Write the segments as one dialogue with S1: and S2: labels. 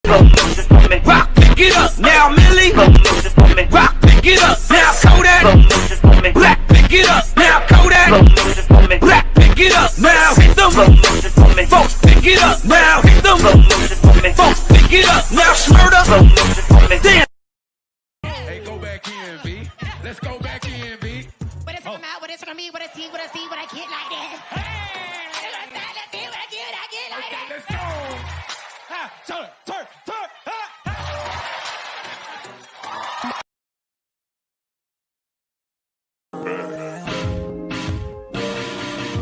S1: Rock, pick it up now, Millie. Rock, pick it up now, Kodak. Black, pick it up now, Kodak. Black, pick it up now, hit them. Folks, pick it up now, hit them. Folks, pick it up now, Smurda. Damn.
S2: Hey, go back in, B. Let's go back in, B.
S3: What it's talking about, what it's gonna be, what I see, what I see, what I get like that. Hey! What I get like that.
S2: Let's go. Ah, turn.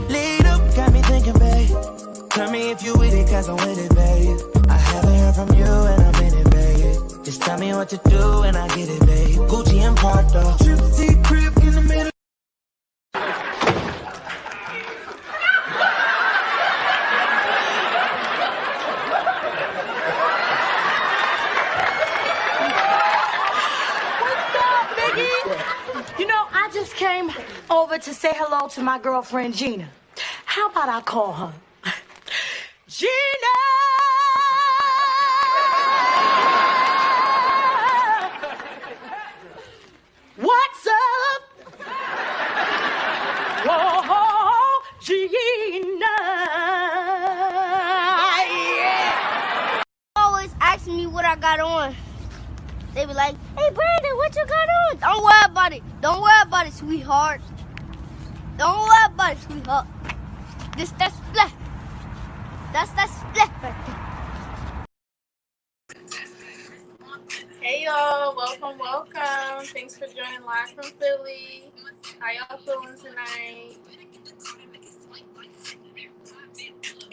S4: Lead up, got me thinking, babe. Tell me if you with it, cause I'm with it, babe. I haven't heard from you and I'm in it, babe. Just tell me what to do and I get it, babe. Gucci and Prada. Trip crib in the middle.
S5: You know, I just came over to say hello to my girlfriend, Gina. How about I call her? Gina! What's up? Whoa, Gina! Yeah.
S6: Always asking me what I got on. They be like, hey, Brandon, what you got on? Don't worry about it. Don't worry about it, sweetheart. Don't worry about it, sweetheart. That's splat. That's splat right there.
S7: Hey y'all, welcome. Thanks for joining live from Philly. How y'all feeling tonight?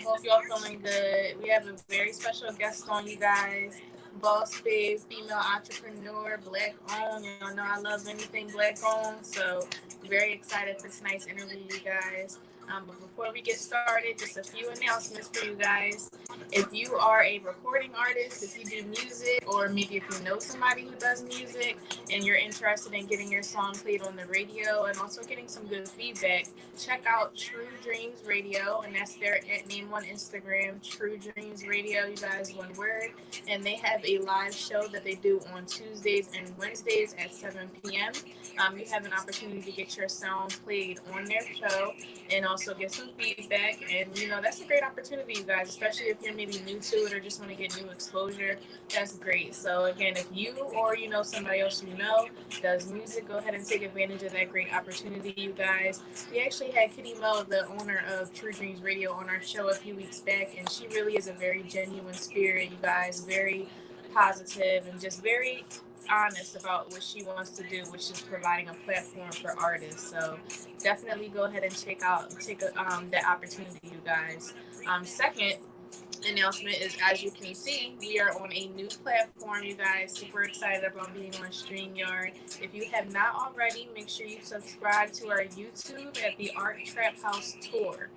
S7: Hope y'all feeling good. We have a very special guest on, you guys. Boss babe, female entrepreneur, black owned. Y'all know I love anything black owned, so very excited for tonight's interview, you guys. But before we get started, just a few announcements for you guys. If you are a recording artist, if you do music, or maybe if you know somebody who does music and you're interested in getting your song played on the radio and also getting some good feedback, check out True Dreams Radio, and that's their name on Instagram, True Dreams Radio, you guys, one word. And they have a live show that they do on Tuesdays and Wednesdays at 7 p.m. You have an opportunity to get your song played on their show and also get some feedback. And, you know, that's a great opportunity, you guys, especially if you're maybe new to it or just want to get new exposure. That's great. So, again, if you or you know somebody else you know does music, go ahead and take advantage of that great opportunity, you guys. We actually had Kitty Mo, the owner of True Dreams Radio, on our show a few weeks back, and she really is a very genuine spirit, you guys, very positive and just very honest about what she wants to do, which is providing a platform for artists. So definitely go ahead and take that opportunity, you guys. Second announcement is, as you can see, we are on a new platform, you guys. Super excited about being on StreamYard. If you have not already, make sure you subscribe to our YouTube at the Art Trap House Tour.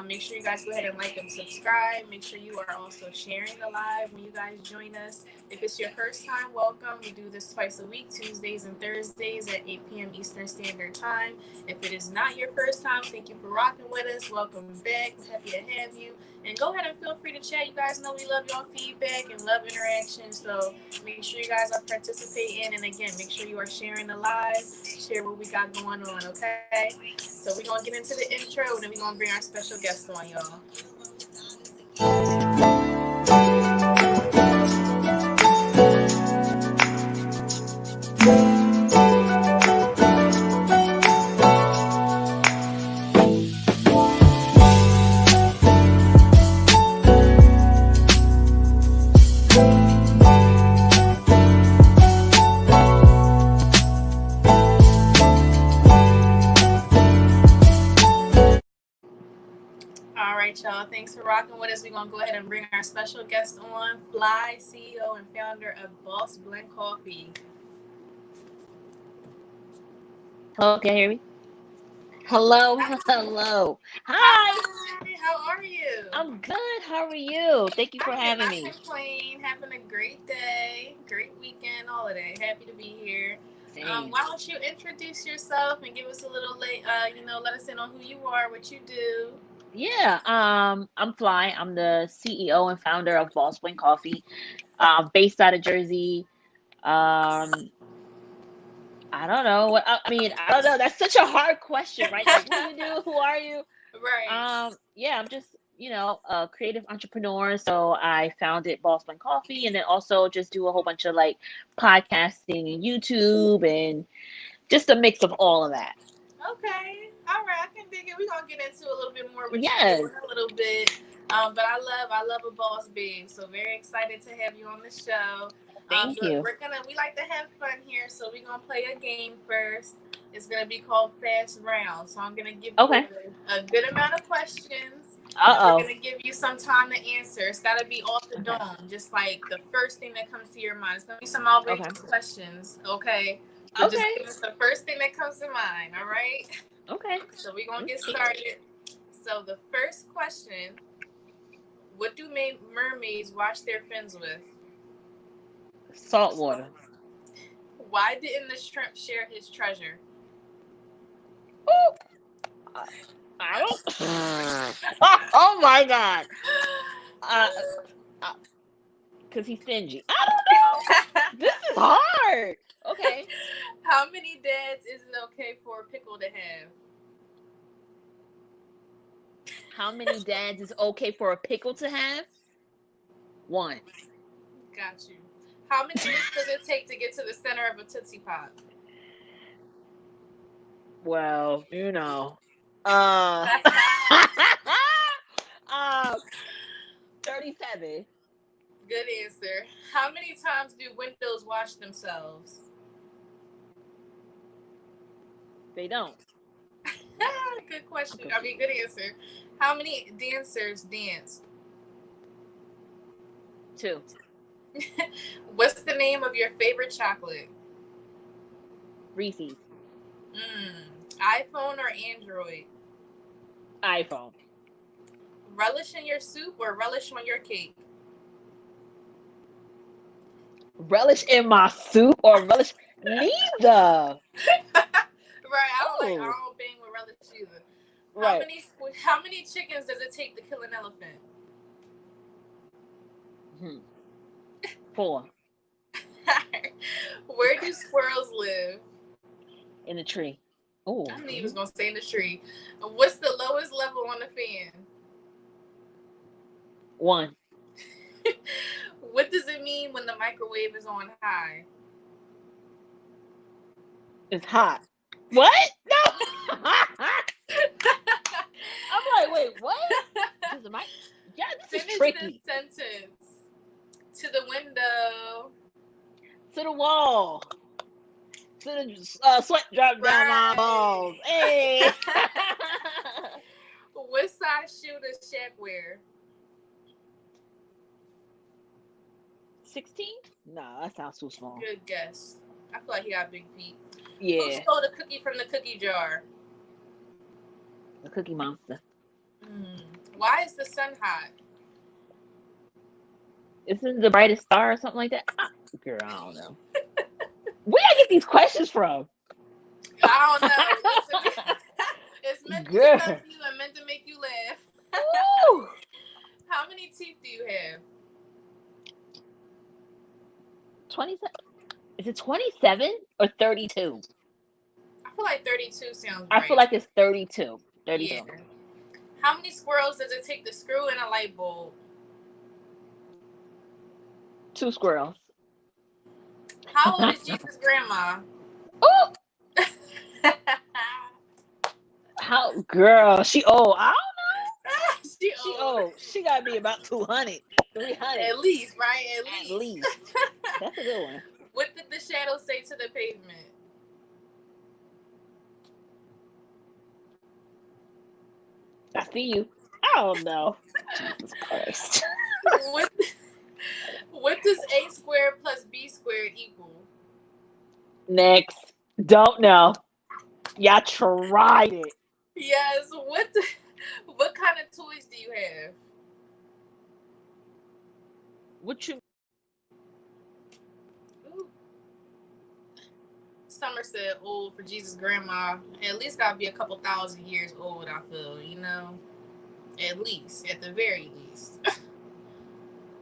S7: Make sure you guys go ahead and like and subscribe. Make sure you are also sharing the live when you guys join us. If it's your first time, welcome. We do this twice a week, Tuesdays and Thursdays at 8 p.m. Eastern Standard Time. If it is not your first time, thank you for rocking with us. Welcome back. We're happy to have you. And go ahead and feel free to chat. You guys know we love y'all feedback and love interaction. So make sure you guys are participating. And again, make sure you are sharing the live. Share what we got going on, okay? So we're going to get into the intro, and then we're going to bring our special guest on, y'all. Y'all, thanks for rocking with us. We're gonna go ahead and bring our special guest on, Fly, CEO and founder of Boss Blend Coffee.
S8: Hello, can you hear me? Hello. Hi.
S7: How are you?
S8: I'm good. How are you? Thank you for having me.
S7: Having a great day, great weekend, all of that. Happy to be here. Why don't you introduce yourself and give us a little let us in on who you are, what you do.
S8: Yeah, I'm Fly. I'm the CEO and founder of Ball Spring Coffee, based out of Jersey. Um, I don't know what I mean. I don't know. That's such a hard question, right? Like, what do you do? Who are you?
S7: Right.
S8: Yeah, I'm just, a creative entrepreneur. So I founded Ball Spring Coffee, and then also just do a whole bunch of like podcasting and YouTube and just a mix of all of that.
S7: Okay. All right. I can dig it. We're gonna get into a little bit more what you do
S8: Yes,
S7: in a little bit. But I love a boss babe. So very excited to have you on the show.
S8: thank
S7: But
S8: you.
S7: we like to have fun here, so we're gonna play a game first. It's gonna be called Fast Round. So I'm gonna give you
S8: Okay.
S7: a good amount of questions. And we're
S8: Uh-oh.
S7: gonna give you some time to answer. It's gotta be off the
S8: Okay.
S7: dome, just like the first thing that comes to your mind. It's gonna be some outrageous
S8: Okay.
S7: questions, okay? But just
S8: Okay.
S7: give us the first thing that comes to mind, all right?
S8: Okay.
S7: So we're gonna
S8: I'm
S7: get
S8: scared.
S7: started. So the first question: what do mermaids wash their fins with?
S8: Salt water.
S7: Why didn't the shrimp share his treasure?
S8: Ooh, I don't. Oh my God. Uh, Cause he's stingy. I don't know. This is hard. Okay.
S7: How many dads is it okay for a pickle to have?
S8: How many dads is okay for a pickle to have? One.
S7: Got you. How many licks does it take to get to the center of a Tootsie Pop?
S8: Well, uh, uh, 37.
S7: Good answer. How many times do windows wash themselves?
S8: They don't.
S7: Good question.
S8: Okay.
S7: I mean, good answer. How many dancers dance?
S8: 2.
S7: What's the name of your favorite chocolate?
S8: Reese's.
S7: iPhone or Android?
S8: iPhone.
S7: Relish in your soup or relish on your cake?
S8: Relish in my soup or relish? Neither.
S7: Right. I
S8: Oh,
S7: don't bang with relish either.
S8: right.
S7: How many chickens does it take to kill an elephant?
S8: 4.
S7: Where do squirrels live?
S8: In the tree. Oh.
S7: I knew he was gonna stay in the tree. What's the lowest level on the fan?
S8: 1.
S7: What does it mean when the microwave is on high?
S8: It's hot. What? No. I'm like, wait, what? Yeah, this is tricky.
S7: This sentence. To the window.
S8: To the wall. To the sweat drop down my balls. Hey.
S7: What size shoe does Shaq wear?
S8: 16? Nah, that sounds too small.
S7: Good guess. I feel like he got big feet.
S8: Yeah.
S7: Who stole the cookie from the cookie jar?
S8: The Cookie Monster.
S7: Why is the sun hot?
S8: Isn't the brightest star or something like that? Girl, I don't know. Where I get these questions from?
S7: I don't know. It's meant to stuff you and meant to make you laugh. How many teeth do you have?
S8: 27. Is it 27 or 32?
S7: I feel like 32 sounds right.
S8: I feel like it's 32. 32.
S7: Yeah. How many squirrels does it take to screw in a light bulb?
S8: 2 squirrels.
S7: How old is Jesus' grandma?
S8: Oh! Girl, she old. I don't know.
S7: She
S8: old. She gotta be about 200, 300.
S7: At least, right? At
S8: least. That's a good one.
S7: What did the shadow say to the pavement?
S8: I see you. I don't know. Jesus Christ.
S7: What does A squared plus B squared equal?
S8: Next. Don't know. Y'all tried it.
S7: Yes. What kind of toys do you have?
S8: What you?
S7: Ooh. Summer said old for Jesus' grandma. At least gotta be a couple thousand years old, I feel, At least, at the very least.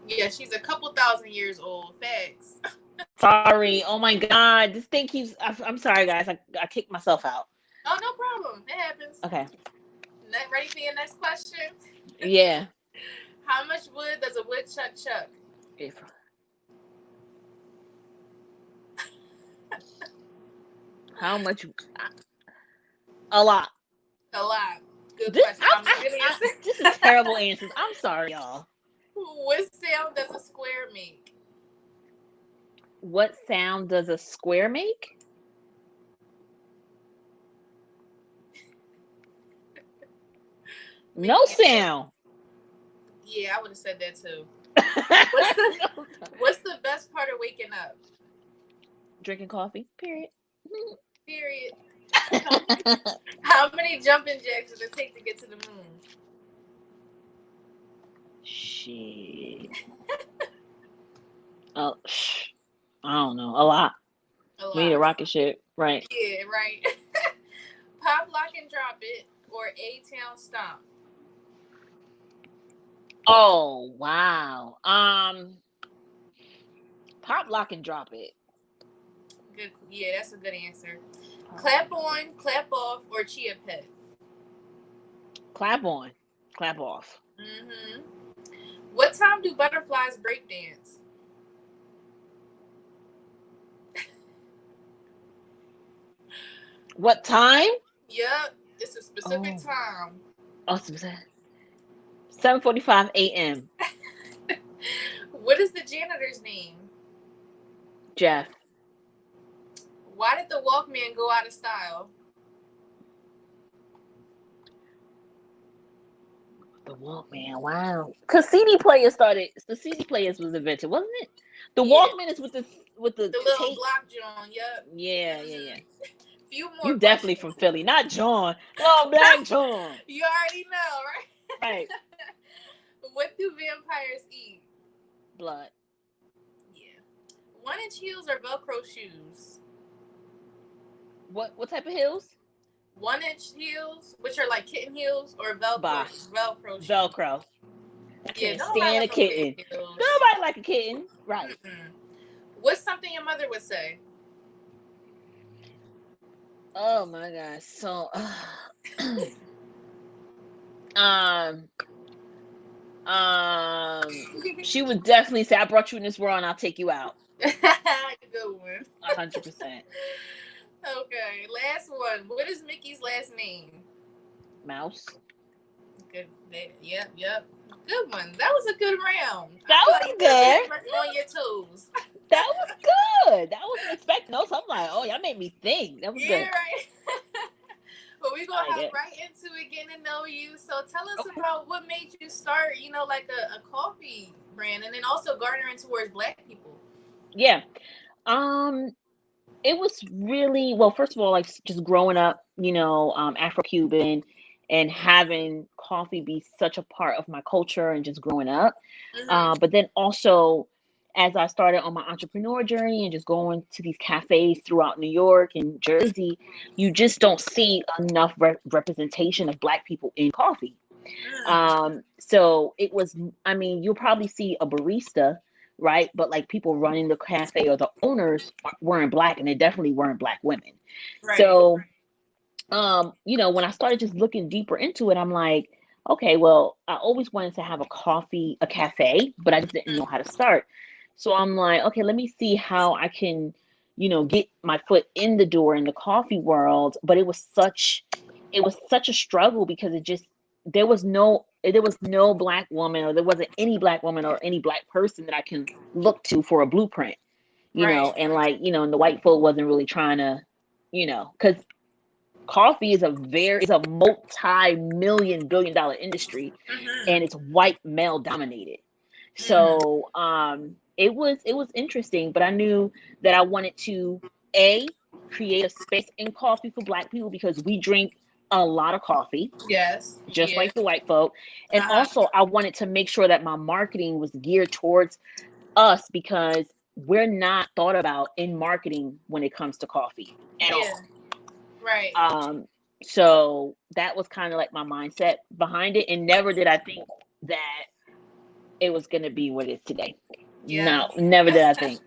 S7: Yeah, she's a couple thousand years old. Facts.
S8: Sorry. Oh my God. This thing keeps. I'm sorry, guys. I kicked myself out.
S7: Oh, no problem. It happens.
S8: Okay.
S7: Ready for your next question?
S8: Yeah.
S7: How much wood does a woodchuck chuck?
S8: If how much? A lot.
S7: A lot. Good
S8: This,
S7: question. Good answer.
S8: this is terrible answers. I'm sorry, y'all.
S7: What sound does a square make?
S8: What sound does a square make? No sound.
S7: Yeah, I would have said that too. What's the best part of waking up?
S8: Drinking coffee. Period.
S7: Period. How many jumping jacks does it take to get to the moon?
S8: Shit. Oh, I don't know. A lot. We need a rocket ship, right?
S7: Yeah, right. Pop, lock, and drop it, or A-Town stomp.
S8: Oh wow. Pop, lock, and drop it.
S7: Good. Yeah, that's a good answer. Clap on, clap off, or chia pet.
S8: Clap on, clap off.
S7: Mm-hmm. What time do butterflies break dance?
S8: What time?
S7: Yep, it's a specific time.
S8: Oh, 7:45 a.m.
S7: What is the janitor's name?
S8: Jeff.
S7: Why did the Walkman go out of style?
S8: The Walkman, wow. Because CD players the CD players was invented, wasn't it? The Walkman is with the
S7: little
S8: tape.
S7: block John, yep.
S8: Yeah.
S7: Few more
S8: You definitely from Philly, not John. Long Black John.
S7: You already know, right?
S8: Right.
S7: What do vampires eat?
S8: Blood.
S7: Yeah. 1-inch heels or Velcro shoes?
S8: What type of heels?
S7: 1-inch heels, which are like kitten heels, or Velcro shoes?
S8: Velcro. I can't stand a kitten. Nobody like a kitten. Right.
S7: Mm-mm. What's something your mother would say?
S8: Oh my God. So she would definitely say, I brought you in this world and I'll take you out.
S7: Good one.
S8: 100%.
S7: Okay, last one. What is Mickey's last name?
S8: Mouse.
S7: Good. Yep. Good one. That was a good round.
S8: That was good.
S7: On your toes.
S8: That was good. That wasn't expecting those. I'm like, oh, y'all made me think. That was good.
S7: Right. But we're gonna hop right into it, getting to know you. So tell us about what made you start, like a coffee brand, and then also garnering towards Black people.
S8: Yeah. It was really, well, first of all, like just growing up, Afro-Cuban, and having coffee be such a part of my culture and just growing up.
S7: Mm-hmm.
S8: But then also, as I started on my entrepreneur journey and just going to these cafes throughout New York and Jersey, you just don't see enough representation of Black people in coffee. So it was, you'll probably see a barista, right? But like people running the cafe or the owners weren't Black, and they definitely weren't Black women. Right. So, when I started just looking deeper into it, I'm like, okay, well, I always wanted to have a cafe, but I just didn't know how to start. So I'm like, okay, let me see how I can, get my foot in the door in the coffee world. But it was such a struggle because there was no Black woman, or there wasn't any Black woman or any Black person that I can look to for a blueprint, and like, and the white folk wasn't really trying to, because coffee is a multi-million billion-dollar industry, and it's white male dominated. So it was interesting, but I knew that I wanted to create a space in coffee for Black people, because we drink a lot of coffee.
S7: Yes.
S8: Just like the white folk. And also I wanted to make sure that my marketing was geared towards us, because we're not thought about in marketing when it comes to coffee at all.
S7: Right.
S8: So that was kind of like my mindset behind it, and never did I think that it was going to be what it is today. No,
S7: Yes.
S8: never did I think.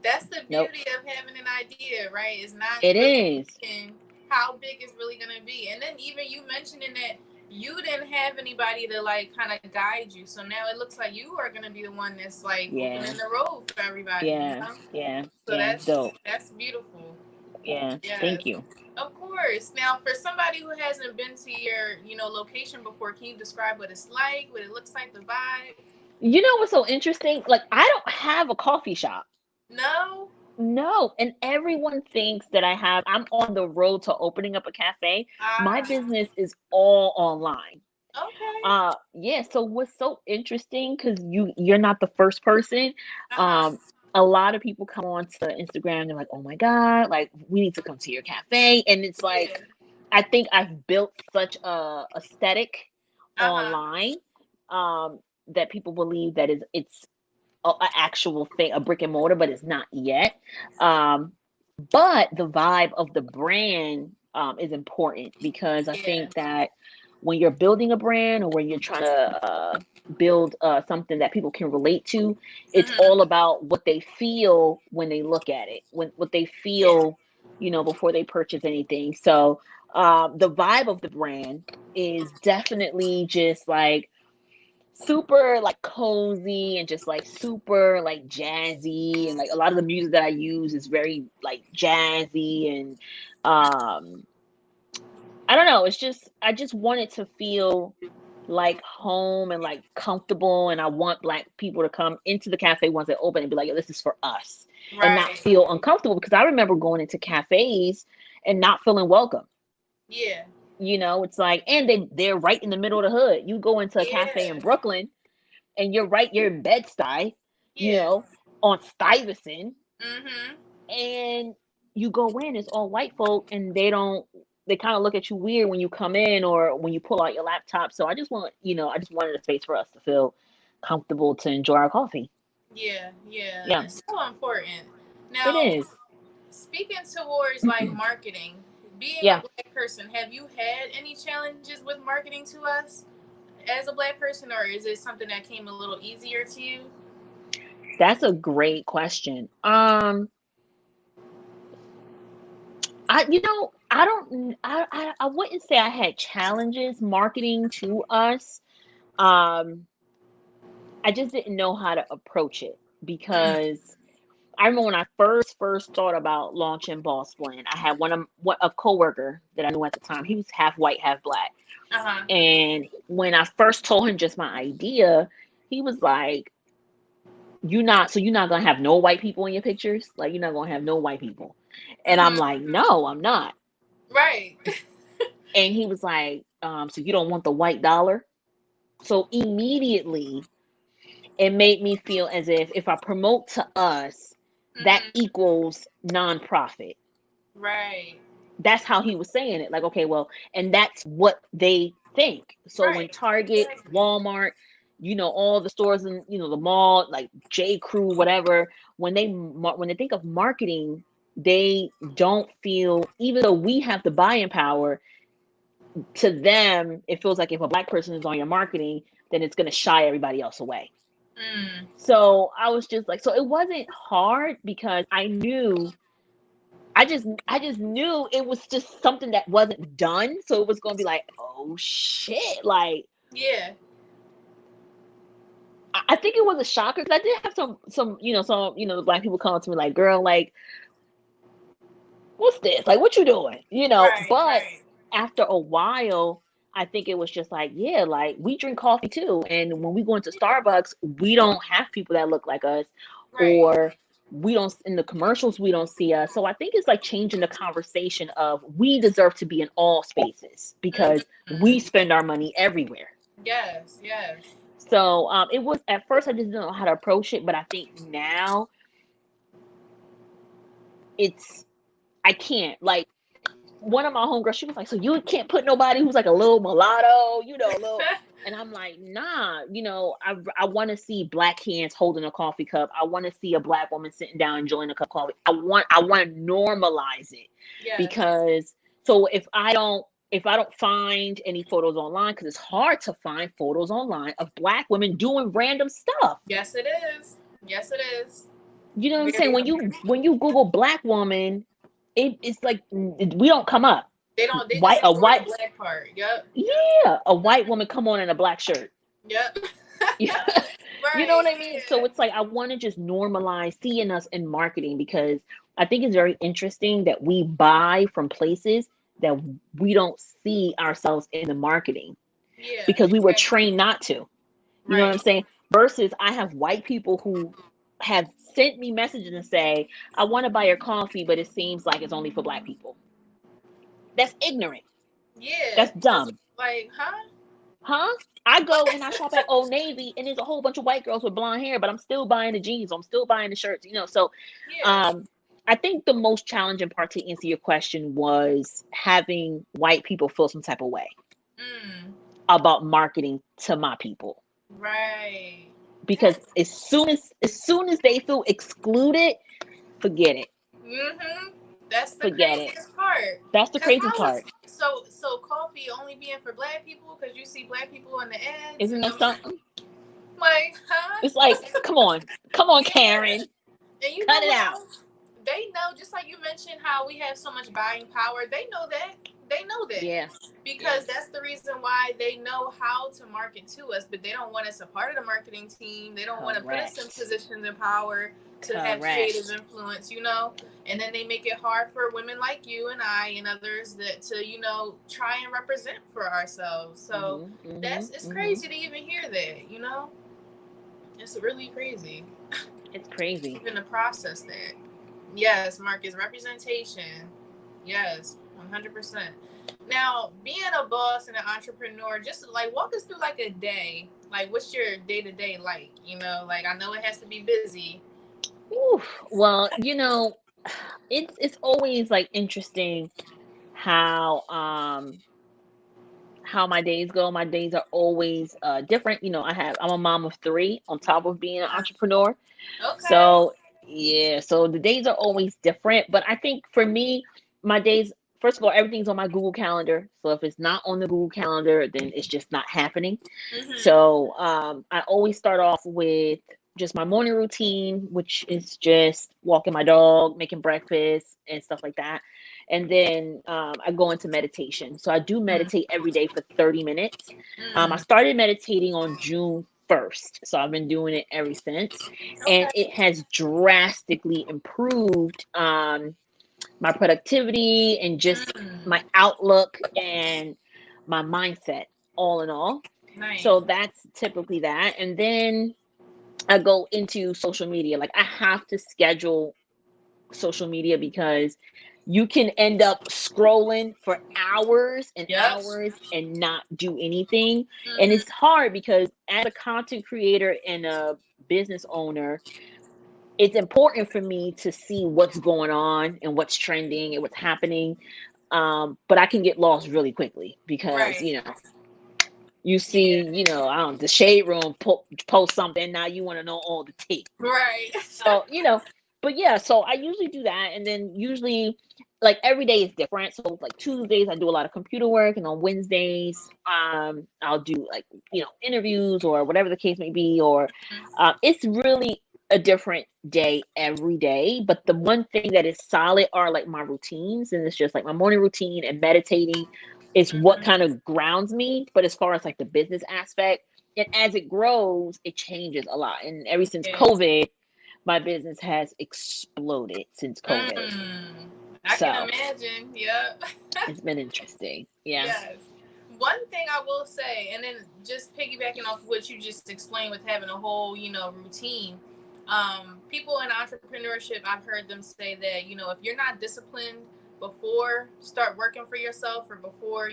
S7: That's the
S8: Nope.
S7: beauty of having an idea, right? It's not
S8: It
S7: really
S8: is.
S7: thinking how big it's really gonna be. And then even you mentioning that you didn't have anybody to like kind of guide you. So now it looks like you are gonna be the one that's like
S8: Yeah.
S7: opening the road for everybody, you
S8: Yeah.
S7: know?
S8: Yeah.
S7: So
S8: Yeah. Dope.
S7: that's beautiful.
S8: Yeah.
S7: Yes.
S8: Thank you.
S7: Of course. Now for somebody who hasn't been to your, location before, can you describe what it's like, what it looks like, the vibe?
S8: You know what's so interesting? Like, I don't have a coffee shop.
S7: No?
S8: No, and everyone thinks that I'm on the road to opening up a cafe. My
S7: Ah,
S8: business is all online.
S7: okay.
S8: Yeah, so what's so interesting, because you're not the first person.
S7: Uh-huh.
S8: Um, a lot of people come on to Instagram, they're like, oh my God, like we need to come to your cafe. And it's like,
S7: Yeah.
S8: I think I've built such a aesthetic
S7: Uh-huh.
S8: online, that people believe that it's a actual thing, a brick and mortar, but it's not yet. Um, but the vibe of the brand, is important, because I
S7: Yeah.
S8: think that when you're building a brand, or when you're trying to build something that people can relate to, it's
S7: Mm-hmm.
S8: all about what they feel when they look at it, when what they
S7: Yeah.
S8: feel, before they purchase anything. So the vibe of the brand is definitely just like super like cozy, and just like super like jazzy, and like a lot of the music that I use is very like jazzy, and I don't know, it's just I just want it to feel like home and like comfortable, and I want black people to come into the cafe once they open and be like, "Yo, this is for us," and not
S7: Right.
S8: feel uncomfortable, because I remember going into cafes and not feeling welcome.
S7: Yeah.
S8: It's like, and they're right in the middle of the hood. You go into a cafe in
S7: Yeah.
S8: Brooklyn, and you're in Bed-Stuy, you
S7: Yeah.
S8: know, on Stuyvesant,
S7: Mm-hmm.
S8: and you go in, it's all white folk, and they kind of look at you weird when you come in, or when you pull out your laptop. So I just wanted a space for us to feel comfortable to enjoy our coffee.
S7: Yeah. Yeah.
S8: Yeah,
S7: It's so important.
S8: it
S7: Now,
S8: is.
S7: speaking towards like marketing, being a
S8: Yeah,
S7: black person, have you had any challenges with marketing to us as a black person, or is it something that came a little easier to you?
S8: that's a great question. I don't, I wouldn't say I had challenges marketing to us. Um, I just didn't know how to approach it,
S7: Mm.
S8: because I remember when I first thought about launching Boss Blend. I had a coworker that I knew at the time. He was half white, half black,
S7: Uh-huh.
S8: and when I first told him just my idea, he was like, you're not gonna have no white people in your pictures? Like, you're not gonna have no white people?" And I'm
S7: Mm-hmm.
S8: like, "No, I'm not."
S7: Right.
S8: And he was like, "So you don't want the white dollar?" So immediately it made me feel as if I promote to us, that
S7: Mm-hmm.
S8: equals nonprofit.
S7: Right.
S8: That's how he was saying it. Like, okay, well, and that's what they think. So when
S7: Right.
S8: Target,
S7: Exactly.
S8: Walmart, all the stores in, the mall, like J. Crew, whatever, when they think of marketing, they don't feel, even though we have the buying power, to them, it feels like if a black person is on your marketing, then it's going to shy everybody else away.
S7: Mm.
S8: So I was just like, so it wasn't hard, because I just knew it was just something that wasn't done. So it was going to be like, oh shit. Like,
S7: Yeah.
S8: I think it was a shocker, because I did have the black people come up to me like, "Girl, like, what's this? Like, what you doing?"
S7: Right.
S8: But
S7: Right.
S8: after a while, I think it was just like, yeah, like, we drink coffee too. And when we go into
S7: Yeah.
S8: Starbucks, we don't have people that look like us,
S7: Right.
S8: or we don't, in the commercials, we don't see us. So I think it's like changing the conversation of, we deserve to be in all spaces, because we
S7: Mm-hmm.
S8: spend our money everywhere.
S7: Yes. Yes.
S8: So it was, at first I just didn't know how to approach it, but I think now it's, I can't, like, one of my homegirls, she was like, "So you can't put nobody who's like a little mulatto, a little," and I'm like, "Nah, I want to see black hands holding a coffee cup. I want to see a black woman sitting down enjoying a cup of coffee. I want to normalize it,
S7: Yes.
S8: because so if I don't if I don't find any photos online, because it's hard to find photos online of Black women doing random stuff.
S7: Yes, it is. Yes, it is.
S8: You know what I'm saying?
S7: Very.
S8: When you Google Black woman, it's like we don't come up.
S7: They don't. They
S8: White
S7: just
S8: a
S7: ignore the
S8: white
S7: Black part. Yep.
S8: Yeah, a white woman come on in a black shirt.
S7: Yep.
S8: You know what
S7: Right.
S8: I mean? So it's like I want to just normalize seeing us in marketing, because I think it's very interesting that we buy from places that we don't see ourselves in the marketing,
S7: Yeah.
S8: because we were
S7: Exactly.
S8: trained not to. You know what I'm
S7: Right.
S8: saying? Versus I have white people who have sent me messages and say, I want to buy your coffee, but it seems like it's only for Black people. That's ignorant.
S7: Yeah.
S8: That's
S7: Cause
S8: dumb.
S7: like, huh?
S8: Huh? I go and I shop at Old Navy, and there's a whole bunch of white girls with blonde hair, but I'm still buying the jeans. I'm still buying the shirts. So
S7: Yeah.
S8: um, I think the most challenging part, to answer your question, was having white people feel some type of way
S7: Mm.
S8: about marketing to my people,
S7: Right.
S8: because as soon as they feel excluded, forget it.
S7: Mhm. That's the
S8: Forget it.
S7: craziest part.
S8: That's the
S7: Cause
S8: crazy
S7: how is
S8: part.
S7: so coffee only being for Black people? Cause you see Black people in the ads,
S8: Isn't
S7: and
S8: that
S7: I'm
S8: something?
S7: like, huh?
S8: It's like, come on,
S7: Yeah.
S8: Karen,
S7: And you
S8: cut
S7: know
S8: it
S7: what
S8: out.
S7: else? They know, just like you mentioned, how we have so much buying power. They know that. They know that.
S8: Yeah.
S7: Because that's the reason why they know how to market to us, but they don't want us a part of the marketing team. They don't want to put us in
S8: Correct.
S7: positions of power to have creative influence, and then they make it hard for women like you and I and others that to, try and represent for ourselves. So it's crazy to even hear that. It's really crazy.
S8: It's crazy.
S7: Even to process that. Yes, Marcus, representation. Yes, 100%. Now, being a boss and an entrepreneur, just like walk us through like a day. Like, what's your day to day like? Like I know it has to be busy.
S8: Oof. Well, it's always like interesting how my days go. My days are always different. I'm a mom of three on top of being an entrepreneur.
S7: Okay.
S8: So yeah, so the days are always different. But I think for me, my days, first of all, everything's on my Google Calendar. So if it's not on the Google Calendar, then it's just not happening.
S7: Mm-hmm.
S8: So I always start off with just my morning routine, which is just walking my dog, making breakfast, and stuff like that. And then I go into meditation. So I do meditate every day for 30 minutes. I started meditating on June 1st. So I've been doing it ever since. And it has drastically improved my productivity and just my outlook and my mindset, all in all.
S7: Nice.
S8: So that's typically that. And then I go into social media. Like I have to schedule social media, because you can end up scrolling for hours and hours and not do anything. And it's hard, because as a content creator and a business owner, it's important for me to see what's going on and what's trending and what's happening. But I can get lost really quickly, because, you see, I don't, the shade room post something. Now you want to know all the tea.
S7: Right.
S8: So, but yeah, so I usually do that. And then usually like every day is different. So like Tuesdays, I do a lot of computer work. And on Wednesdays, I'll do like, interviews or whatever the case may be, or it's really a different day every day. But the one thing that is solid are like my routines. And it's just like my morning routine and meditating is what kind of grounds me. But as far as like the business aspect, and as it grows, it changes a lot. And ever since COVID, my business has exploded since COVID.
S7: I can imagine. Yeah.
S8: It's been interesting. Yeah.
S7: Yes. One thing I will say, and then just piggybacking off what you just explained with having a whole, routine. People in entrepreneurship, I've heard them say that, if you're not disciplined before start working for yourself, or before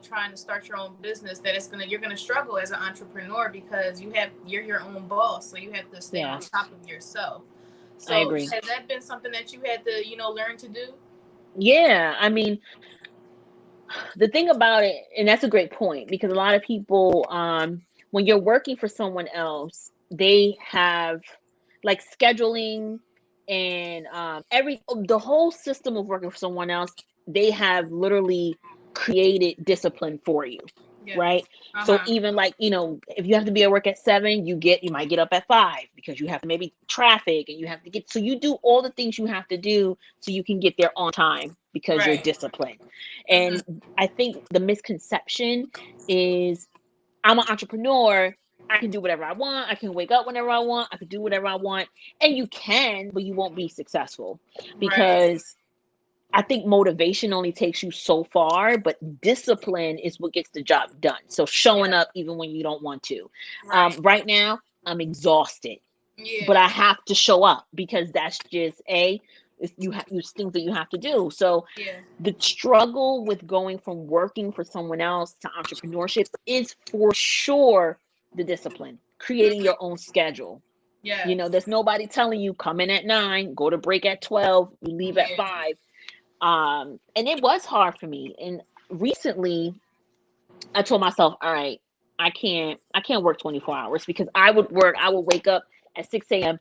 S7: trying to start your own business, that you're gonna struggle as an entrepreneur, because you're your own boss, so you have to stay on top of yourself. So
S8: I agree.
S7: has that been something that you had to learn to do?
S8: Yeah, I mean, the thing about it, and that's a great point, because a lot of people, when you're working for someone else, they have like scheduling and the whole system of working for someone else. They have literally created discipline for you.
S7: Yes.
S8: Right. So even like, if you have to be at work at 7, you might get up at 5 because you have maybe traffic and you have to so you do all the things you have to do so you can get there on time because you're
S7: Right.
S8: disciplined. And I think the misconception is I'm an entrepreneur. I can do whatever I want. I can wake up whenever I want. I can do whatever I want. And you can, but you won't be successful because I think motivation only takes you so far, but discipline is what gets the job done. So showing up even when you don't want to. Right now, I'm exhausted, but I have to show up because that's just you have things that you have to do. So the struggle with going from working for someone else to entrepreneurship is for sure the discipline, creating your own schedule. There's nobody telling you come in at 9, go to break at 12, you leave at 5. And it was hard for me. And recently I told myself, all right, I can't work 24 hours because I would wake up at 6 a.m.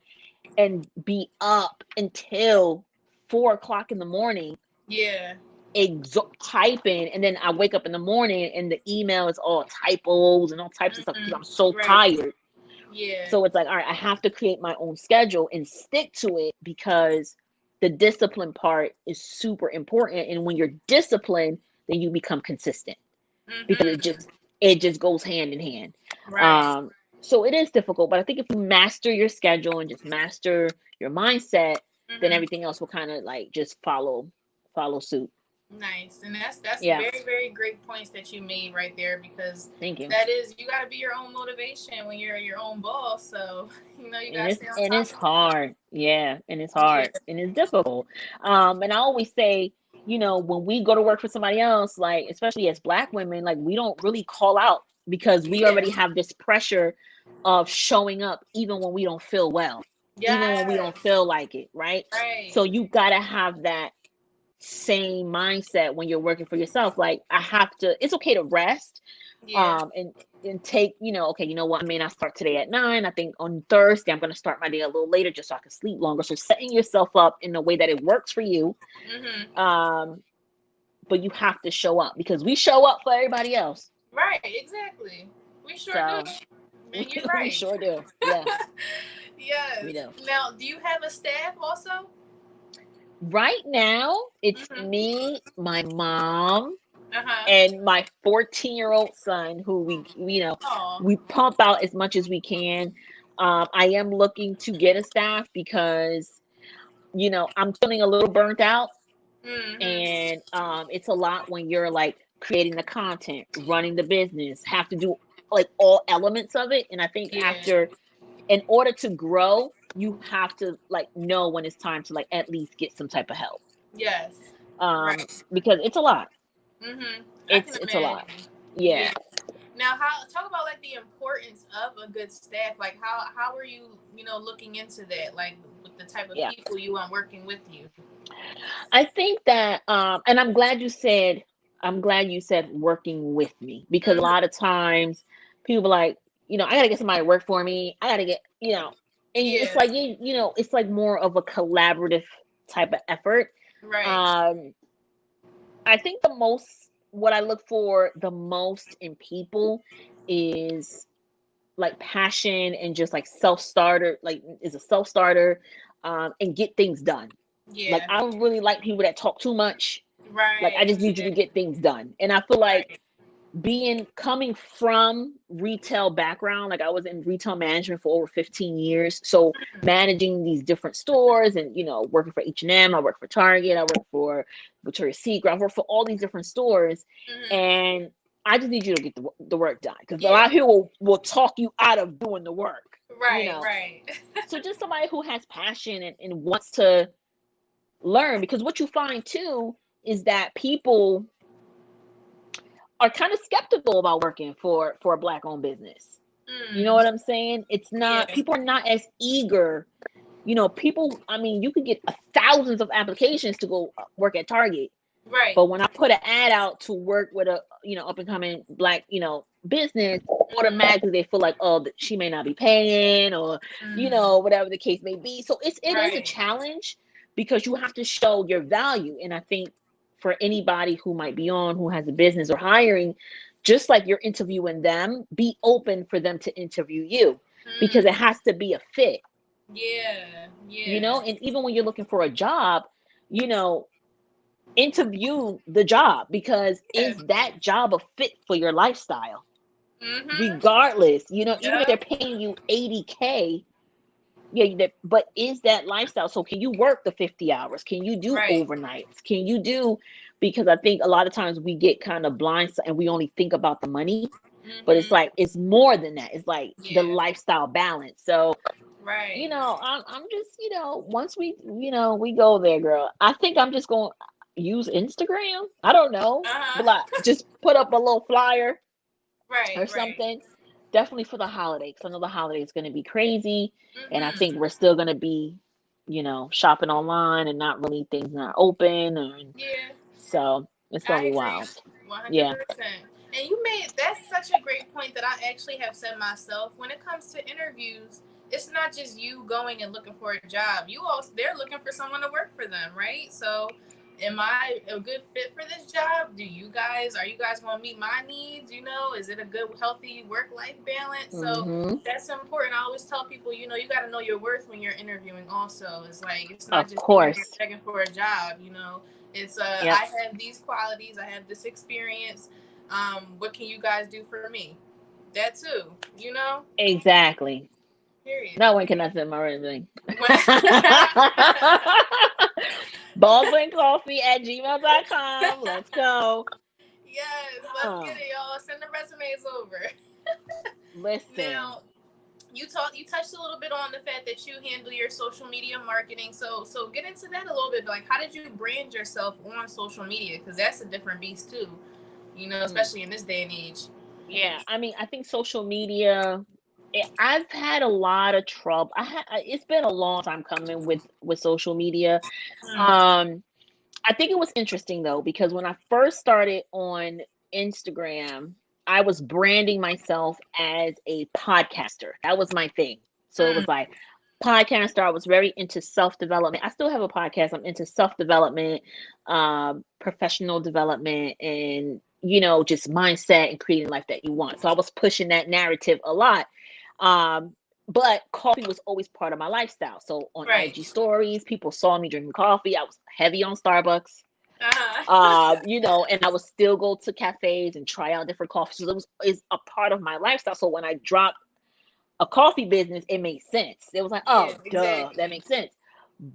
S8: and be up until 4 o'clock in the morning. Typing, and then I wake up in the morning and the email is all typos and all types of stuff because I'm so tired. So it's like, all right, I have to create my own schedule and stick to it because the discipline part is super important. And when you're disciplined, then you become consistent because it just goes hand in hand. So it is difficult, but I think if you master your schedule and just master your mindset, then everything else will kind of like just follow suit.
S7: Nice. And that's very, very great points that you made right there because
S8: Thank you.
S7: That is, you got to be your own motivation when you're your own boss. So, you got to stay on top.
S8: And it's hard. Yeah. And it's hard and it's difficult. And I always say, when we go to work for somebody else, like, especially as Black women, like we don't really call out because we already have this pressure of showing up even when we don't feel well, even when we don't feel like it. Right. So you got to have that same mindset when you're working for yourself. Like it's okay to rest and take, okay, you know what, I may not start today at 9. I think on Thursday I'm going to start my day a little later just so I can sleep longer. So setting yourself up in a way that it works for you. But you have to show up because we show up for everybody else.
S7: Right, exactly. We sure do. Man, you're right.
S8: We sure do. Yeah.
S7: Yes.
S8: We do.
S7: Now, do you have a staff also?
S8: Right now, it's me, my mom, and my 14-year-old son, who we pump out as much as we can. I am looking to get a staff because, I'm feeling a little burnt out, and it's a lot when you're like creating the content, running the business, have to do like all elements of it. And I think in order to grow, you have to like know when it's time to like at least get some type of help.
S7: Yes.
S8: Because it's a lot. It's a lot. Yeah.
S7: Now, talk about like the importance of a good staff. Like how are you, looking into that? Like with the type of people you want working with you.
S8: I think that and I'm glad you said working with me because a lot of times people are like, I gotta get somebody to work for me. I gotta get, and it's like, it's like more of a collaborative type of effort.
S7: Right.
S8: I think what I look for the most in people is like passion and just like self-starter, and get things done.
S7: Yeah.
S8: Like, I don't really like people that talk too much.
S7: Right.
S8: Like, I just need you to get things done. And I feel like coming from retail background, like I was in retail management for over 15 years. So managing these different stores and, working for H&M, I work for Target, I work for Victoria's Secret, I work for all these different stores. And I just need you to get the work done. Because a lot of people will talk you out of doing the work.
S7: Right, right.
S8: So just somebody who has passion and wants to learn. Because what you find too is that people are kind of skeptical about working for a Black-owned business. You know what I'm saying? It's not, people are not as eager. People, you could get thousands of applications to go work at Target.
S7: Right.
S8: But when I put an ad out to work with a, up-and-coming Black, business, automatically they feel like, oh, she may not be paying or, whatever the case may be. So it is a challenge because you have to show your value. And I think for anybody who might be on, who has a business or hiring, just like you're interviewing them, be open for them to interview you, because it has to be a fit.
S7: Yeah.
S8: You know, and even when you're looking for a job, you know, interview the job, because is that job a fit for your lifestyle? Regardless, you know, even if they're paying you 80K, yeah, but is that lifestyle? So can you work the 50 hours? Can you do overnights? Can you do, because I think a lot of times we get kind of blind and we only think about the money, but it's like, it's more than that. It's like the lifestyle balance. So, you know, I'm just, you know, once we, you know, we go there, girl, I think I'm just going to use Instagram. I don't know, but like, just put up a little flyer or something. Definitely for the holiday, because I know the holiday is going to be crazy, and I think we're still going to be, you know, shopping online and not really, things not open, and so it's going to be wild.
S7: 100%.
S8: Yeah.
S7: And you made, that's such a great point that I actually have said myself. When it comes to interviews, it's not just you going and looking for a job. You also, they're looking for someone to work for them, right? So am I a good fit for this job? Are you guys going to meet my needs? You know, is it a good, healthy work-life balance? So that's important. I always tell people, you know, you got to know your worth when you're interviewing also. It's like, it's not just being there begging for a job, you know. It's, I have these qualities. I have this experience. What can you guys do for me? That too, you know?
S8: Exactly.
S7: Period.
S8: No one can answer my resume. baldwincoffee@gmail.com. Let's go.
S7: Yes, let's get it, y'all. Send the resumes over.
S8: Listen.
S7: Now, you touched a little bit on the fact that you handle your social media marketing. So get into that a little bit. Like, how did you brand yourself on social media? Because that's a different beast too, you know, especially in this day and age.
S8: Yeah, I mean, I think social media, I've had a lot of trouble. It's been a long time coming with social media. I think it was interesting though, because when I first started on Instagram, I was branding myself as a podcaster. That was my thing. So it was like podcaster. I was very into self-development. I still have a podcast. I'm into self-development, professional development, and, you know, just mindset and creating life that you want. So I was pushing that narrative a lot. But coffee was always part of my lifestyle. So on IG stories, people saw me drinking coffee. I was heavy on Starbucks. You know, and I would still go to cafes and try out different coffees. So it's a part of my lifestyle. So when I dropped a coffee business, it made sense. It was like, oh, duh, that makes sense.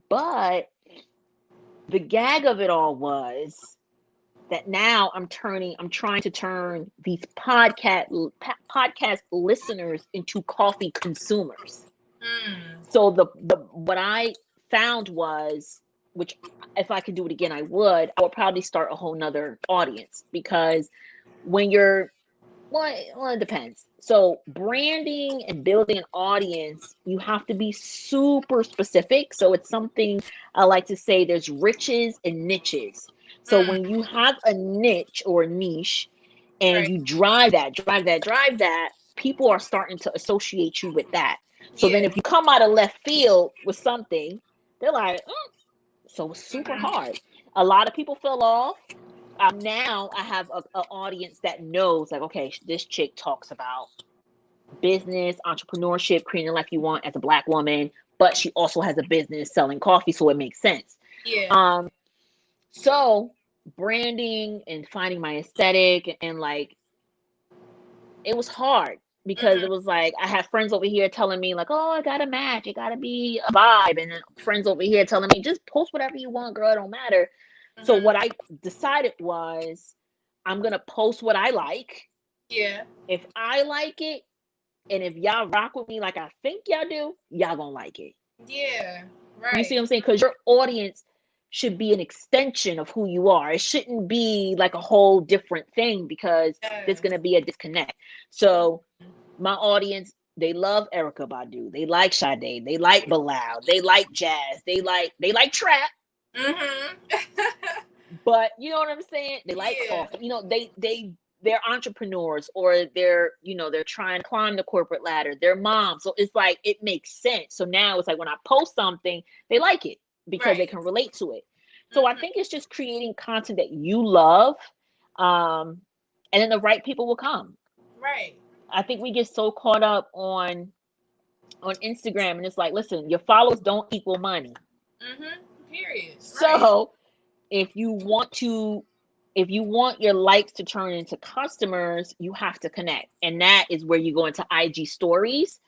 S8: But the gag of it all was that now I'm trying to turn these podcast listeners into coffee consumers. So the what I found was, which if I could do it again, I would probably start a whole nother audience, because when you're, well, it depends. So branding and building an audience, you have to be super specific. So it's something I like to say, there's riches and niches. So when you have a niche or a niche and you drive that, people are starting to associate you with that. So then if you come out of left field with something, they're like, so it's super hard. A lot of people fell off. Now I have an audience that knows, like, okay, this chick talks about business, entrepreneurship, creating the life you want as a Black woman, but she also has a business selling coffee, so it makes sense. So branding and finding my aesthetic, and like, it was hard, because it was like, I have friends over here telling me like, oh, I gotta match, it gotta be a vibe, and then friends over here telling me, just post whatever you want, girl, it don't matter. So what I decided was, I'm gonna post what I like. If I like it, and if y'all rock with me like I think y'all do, y'all gonna like it. You see what I'm saying? Because your audience should be an extension of who you are. It shouldn't be like a whole different thing, because there's gonna be a disconnect. So my audience, they love Erykah Badu, they like Sade, they like Bilal, they like jazz, they like trap. But you know what I'm saying? They like coffee. You know, they're entrepreneurs, or they're trying to climb the corporate ladder. They're moms. So it's like, it makes sense. So now it's like, when I post something, they like it because they can relate to it. So I think it's just creating content that you love, and then the right people will come.
S7: Right.
S8: I think we get so caught up on Instagram, and it's like, listen, your followers don't equal money.
S7: Period. Right.
S8: So if you want to if you want your likes to turn into customers, you have to connect. And that is where you go into IG stories.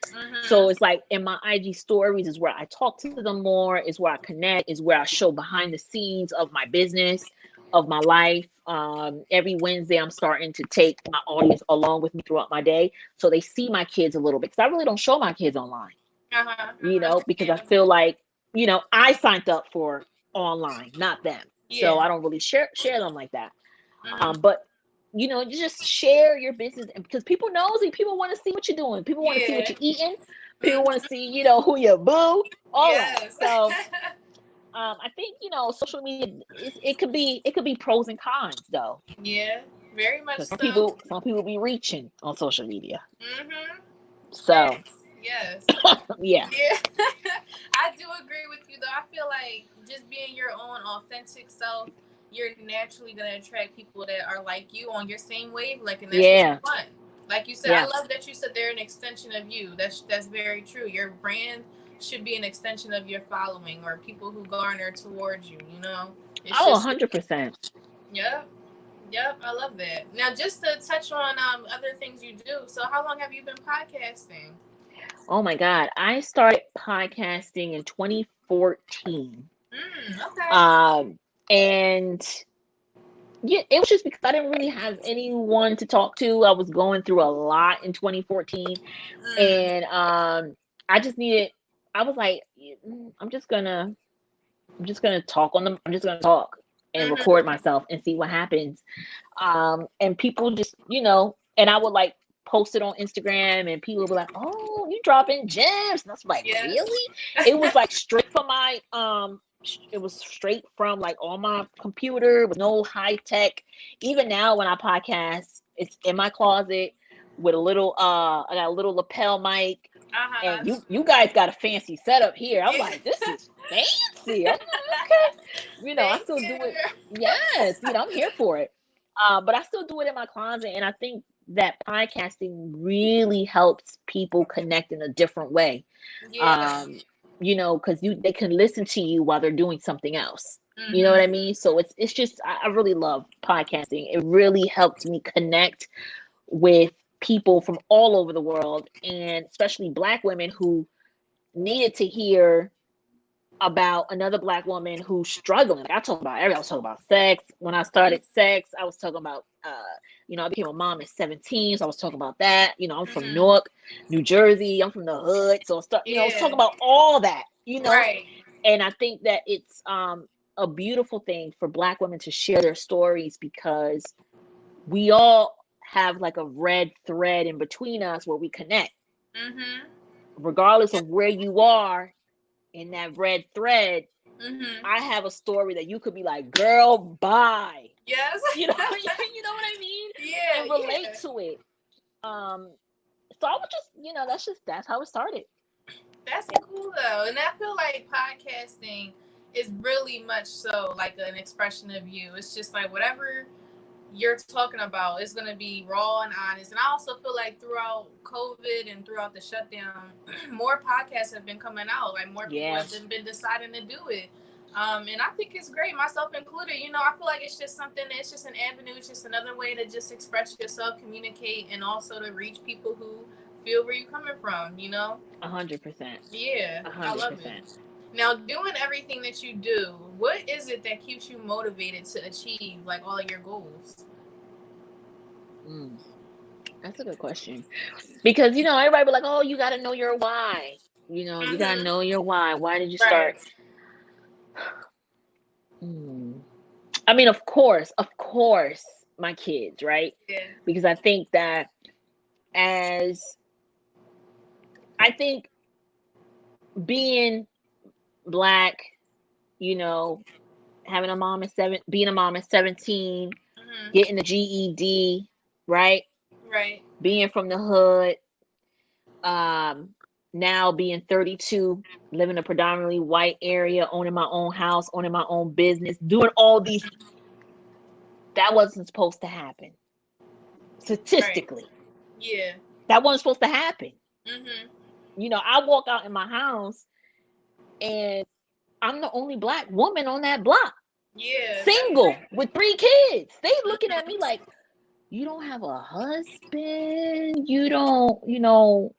S8: So it's like in my IG stories is where I talk to them more, is where I connect, is where I show behind the scenes of my business, of my life. Every Wednesday, I'm starting to take my audience along with me throughout my day. So they see my kids a little bit. Because I really don't show my kids online, because I feel like, I signed up for online, not them. So
S7: Yeah.
S8: I don't really share them like that. But you just share your business, and because people nosy, people want to see what you're doing, people want to see what
S7: Yeah.
S8: you're eating, people want to see, who you boo, all that.
S7: Yes.
S8: So I think social media it could be pros and cons though,
S7: Yeah. Very much
S8: because
S7: so.
S8: some people be reaching on social media. So
S7: Facts. Yes.
S8: yeah.
S7: Yeah. I do agree with you though. I feel like just being your own authentic self, you're naturally gonna attract people that are like you on your same wavelength, and that's what
S8: Yeah.
S7: you want. Like you said, I
S8: Yeah.
S7: love that you said they're an extension of you. That's very true. Your brand should be an extension of your following or people who garner towards you. It's
S8: Oh,
S7: just
S8: 100%.
S7: Yep. Yep, I love that. Now, just to touch on other things you do. So, how long have you been podcasting?
S8: Oh my God, I started podcasting in 2014.
S7: Okay.
S8: And yeah, it was just because I didn't really have anyone to talk to. I was going through a lot in 2014, and I just needed. I was like, I'm just gonna talk on them. I'm just gonna talk and record myself and see what happens. And people just, and I would like post it on Instagram, and people would be like, "Oh, you dropping gems?" And I was like,
S7: Yes.
S8: "Really?" It was like straight from my it was straight from like on my computer with no high tech. Even now when I podcast, it's in my closet with a little I got a little lapel mic. And you guys got a fancy setup here. I'm like, this is fancy. I'm like, okay. I still do it. Yes, I'm here for it. But I still do it in my closet. And I think that podcasting really helps people connect in a different way.
S7: Yeah.
S8: Because they can listen to you while they're doing something else. You know what I mean? So it's just I really love podcasting. It really helped me connect with people from all over the world, and especially Black women who needed to hear about another Black woman who's struggling. Like I was talking about sex. When I started sex, I was talking about I became a mom at 17, so I was talking about that. I'm from Newark, New Jersey. I'm from the hood, so I was talking about all that.
S7: Right.
S8: And I think that it's a beautiful thing for Black women to share their stories, because we all have like a red thread in between us where we connect. Regardless of where you are in that red thread, I have a story that you could be like, girl, bye.
S7: Yes.
S8: You know what I mean?
S7: Yeah.
S8: And relate to it. So I would just, that's how it started.
S7: That's cool though. And I feel like podcasting is really much so like an expression of you. It's just like whatever you're talking about is going to be raw and honest. And I also feel like throughout COVID and throughout the shutdown, more podcasts have been coming out. Like more people have been deciding to do it. And I think it's great, myself included. I feel like it's just something, it's just an avenue. It's just another way to just express yourself, communicate, and also to reach people who feel where you're coming from,
S8: 100%.
S7: Yeah,
S8: 100%.
S7: I love it. Now, doing everything that you do, what is it that keeps you motivated to achieve like all of your goals?
S8: That's a good question, because everybody be like, "Oh, you got to know your why." You got to know your why. Why did you start? I mean, of course, my kids, right?
S7: Yeah.
S8: Because I think that being Black, having a mom at being a mom at 17, getting the GED, right?
S7: Right.
S8: Being from the hood, now being 32, living in a predominantly white area, owning my own house, owning my own business, doing all these, that wasn't supposed to happen.
S7: Right.
S8: Statistically,
S7: Yeah.
S8: that wasn't supposed to happen.
S7: Mhm.
S8: You know, I walk out in my house and I'm the only black woman on that block,
S7: Yeah. That's
S8: single with 3 kids. They looking at me
S7: Mhm.
S8: like, you don't have a husband, you don't, you know,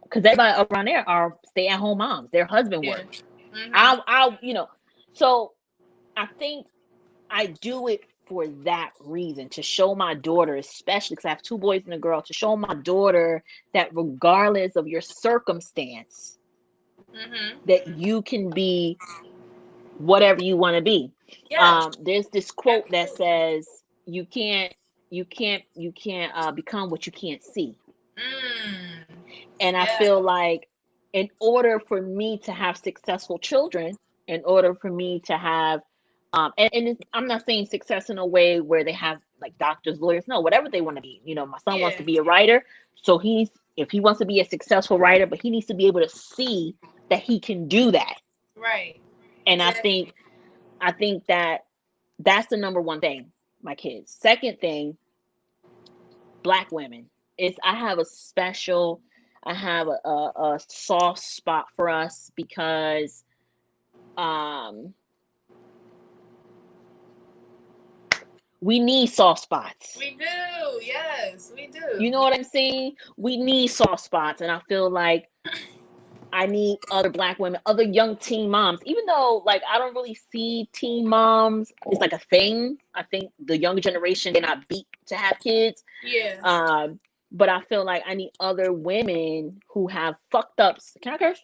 S8: because everybody around there are stay-at-home moms. Their husband
S7: Yeah.
S8: works.
S7: Mhm.
S8: You know, so I think I do it for that reason, to show my daughter, especially because I have 2 boys and a girl, to show my daughter that regardless of your circumstance,
S7: Mhm.
S8: that you can be whatever you want to be.
S7: Yes.
S8: There's this quote that
S7: Absolutely.
S8: says, you can't become what you can't see.
S7: Mm.
S8: And I
S7: Yeah.
S8: feel like in order for me to have successful children, in order for me to have, I'm not saying success in a way where they have like doctors, lawyers, no, whatever they want to be. You know, my son wants
S7: Yeah.
S8: to be a writer. So if he wants to be a successful writer, but he needs to be able to see that he can do that.
S7: Right.
S8: And
S7: Exactly.
S8: I think that that's the number one thing, my kids. Second thing, black women. Is I have a soft spot for us because um we need soft spots.
S7: We do. Yes, we do.
S8: You know what I'm saying? We need soft spots, and I feel like I need other black women, other young teen moms. Even though, like, I don't really see teen moms, it's like a thing. I think the younger generation, they're not beat to have kids.
S7: Yeah.
S8: Um, but I feel like I need other women who have fucked up. Can I curse?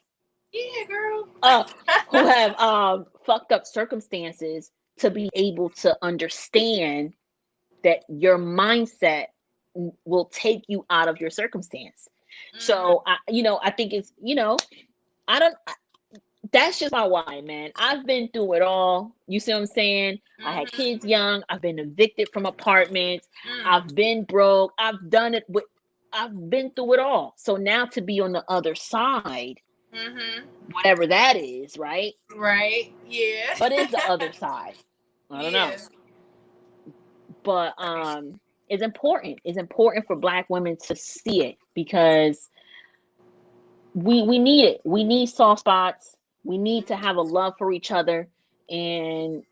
S7: Yeah, girl.
S8: Uh, who have fucked up circumstances to be able to understand that your mindset will take you out of your circumstance.
S7: Mhm.
S8: So I think it's, I don't. That's just my why, man. I've been through it all. You see what I'm saying? I had kids
S7: Mhm.
S8: young. I've been evicted from apartments.
S7: Mm.
S8: I've been broke. I've done it with. I've been through it all. So now to be on the other side,
S7: Mhm.
S8: whatever that is, right?
S7: Right. Yeah.
S8: What is the other side? I don't know.
S7: Yeah.
S8: But it's important. It's important for black women to see it because we need it. We need soft spots. We need to have a love for each other. And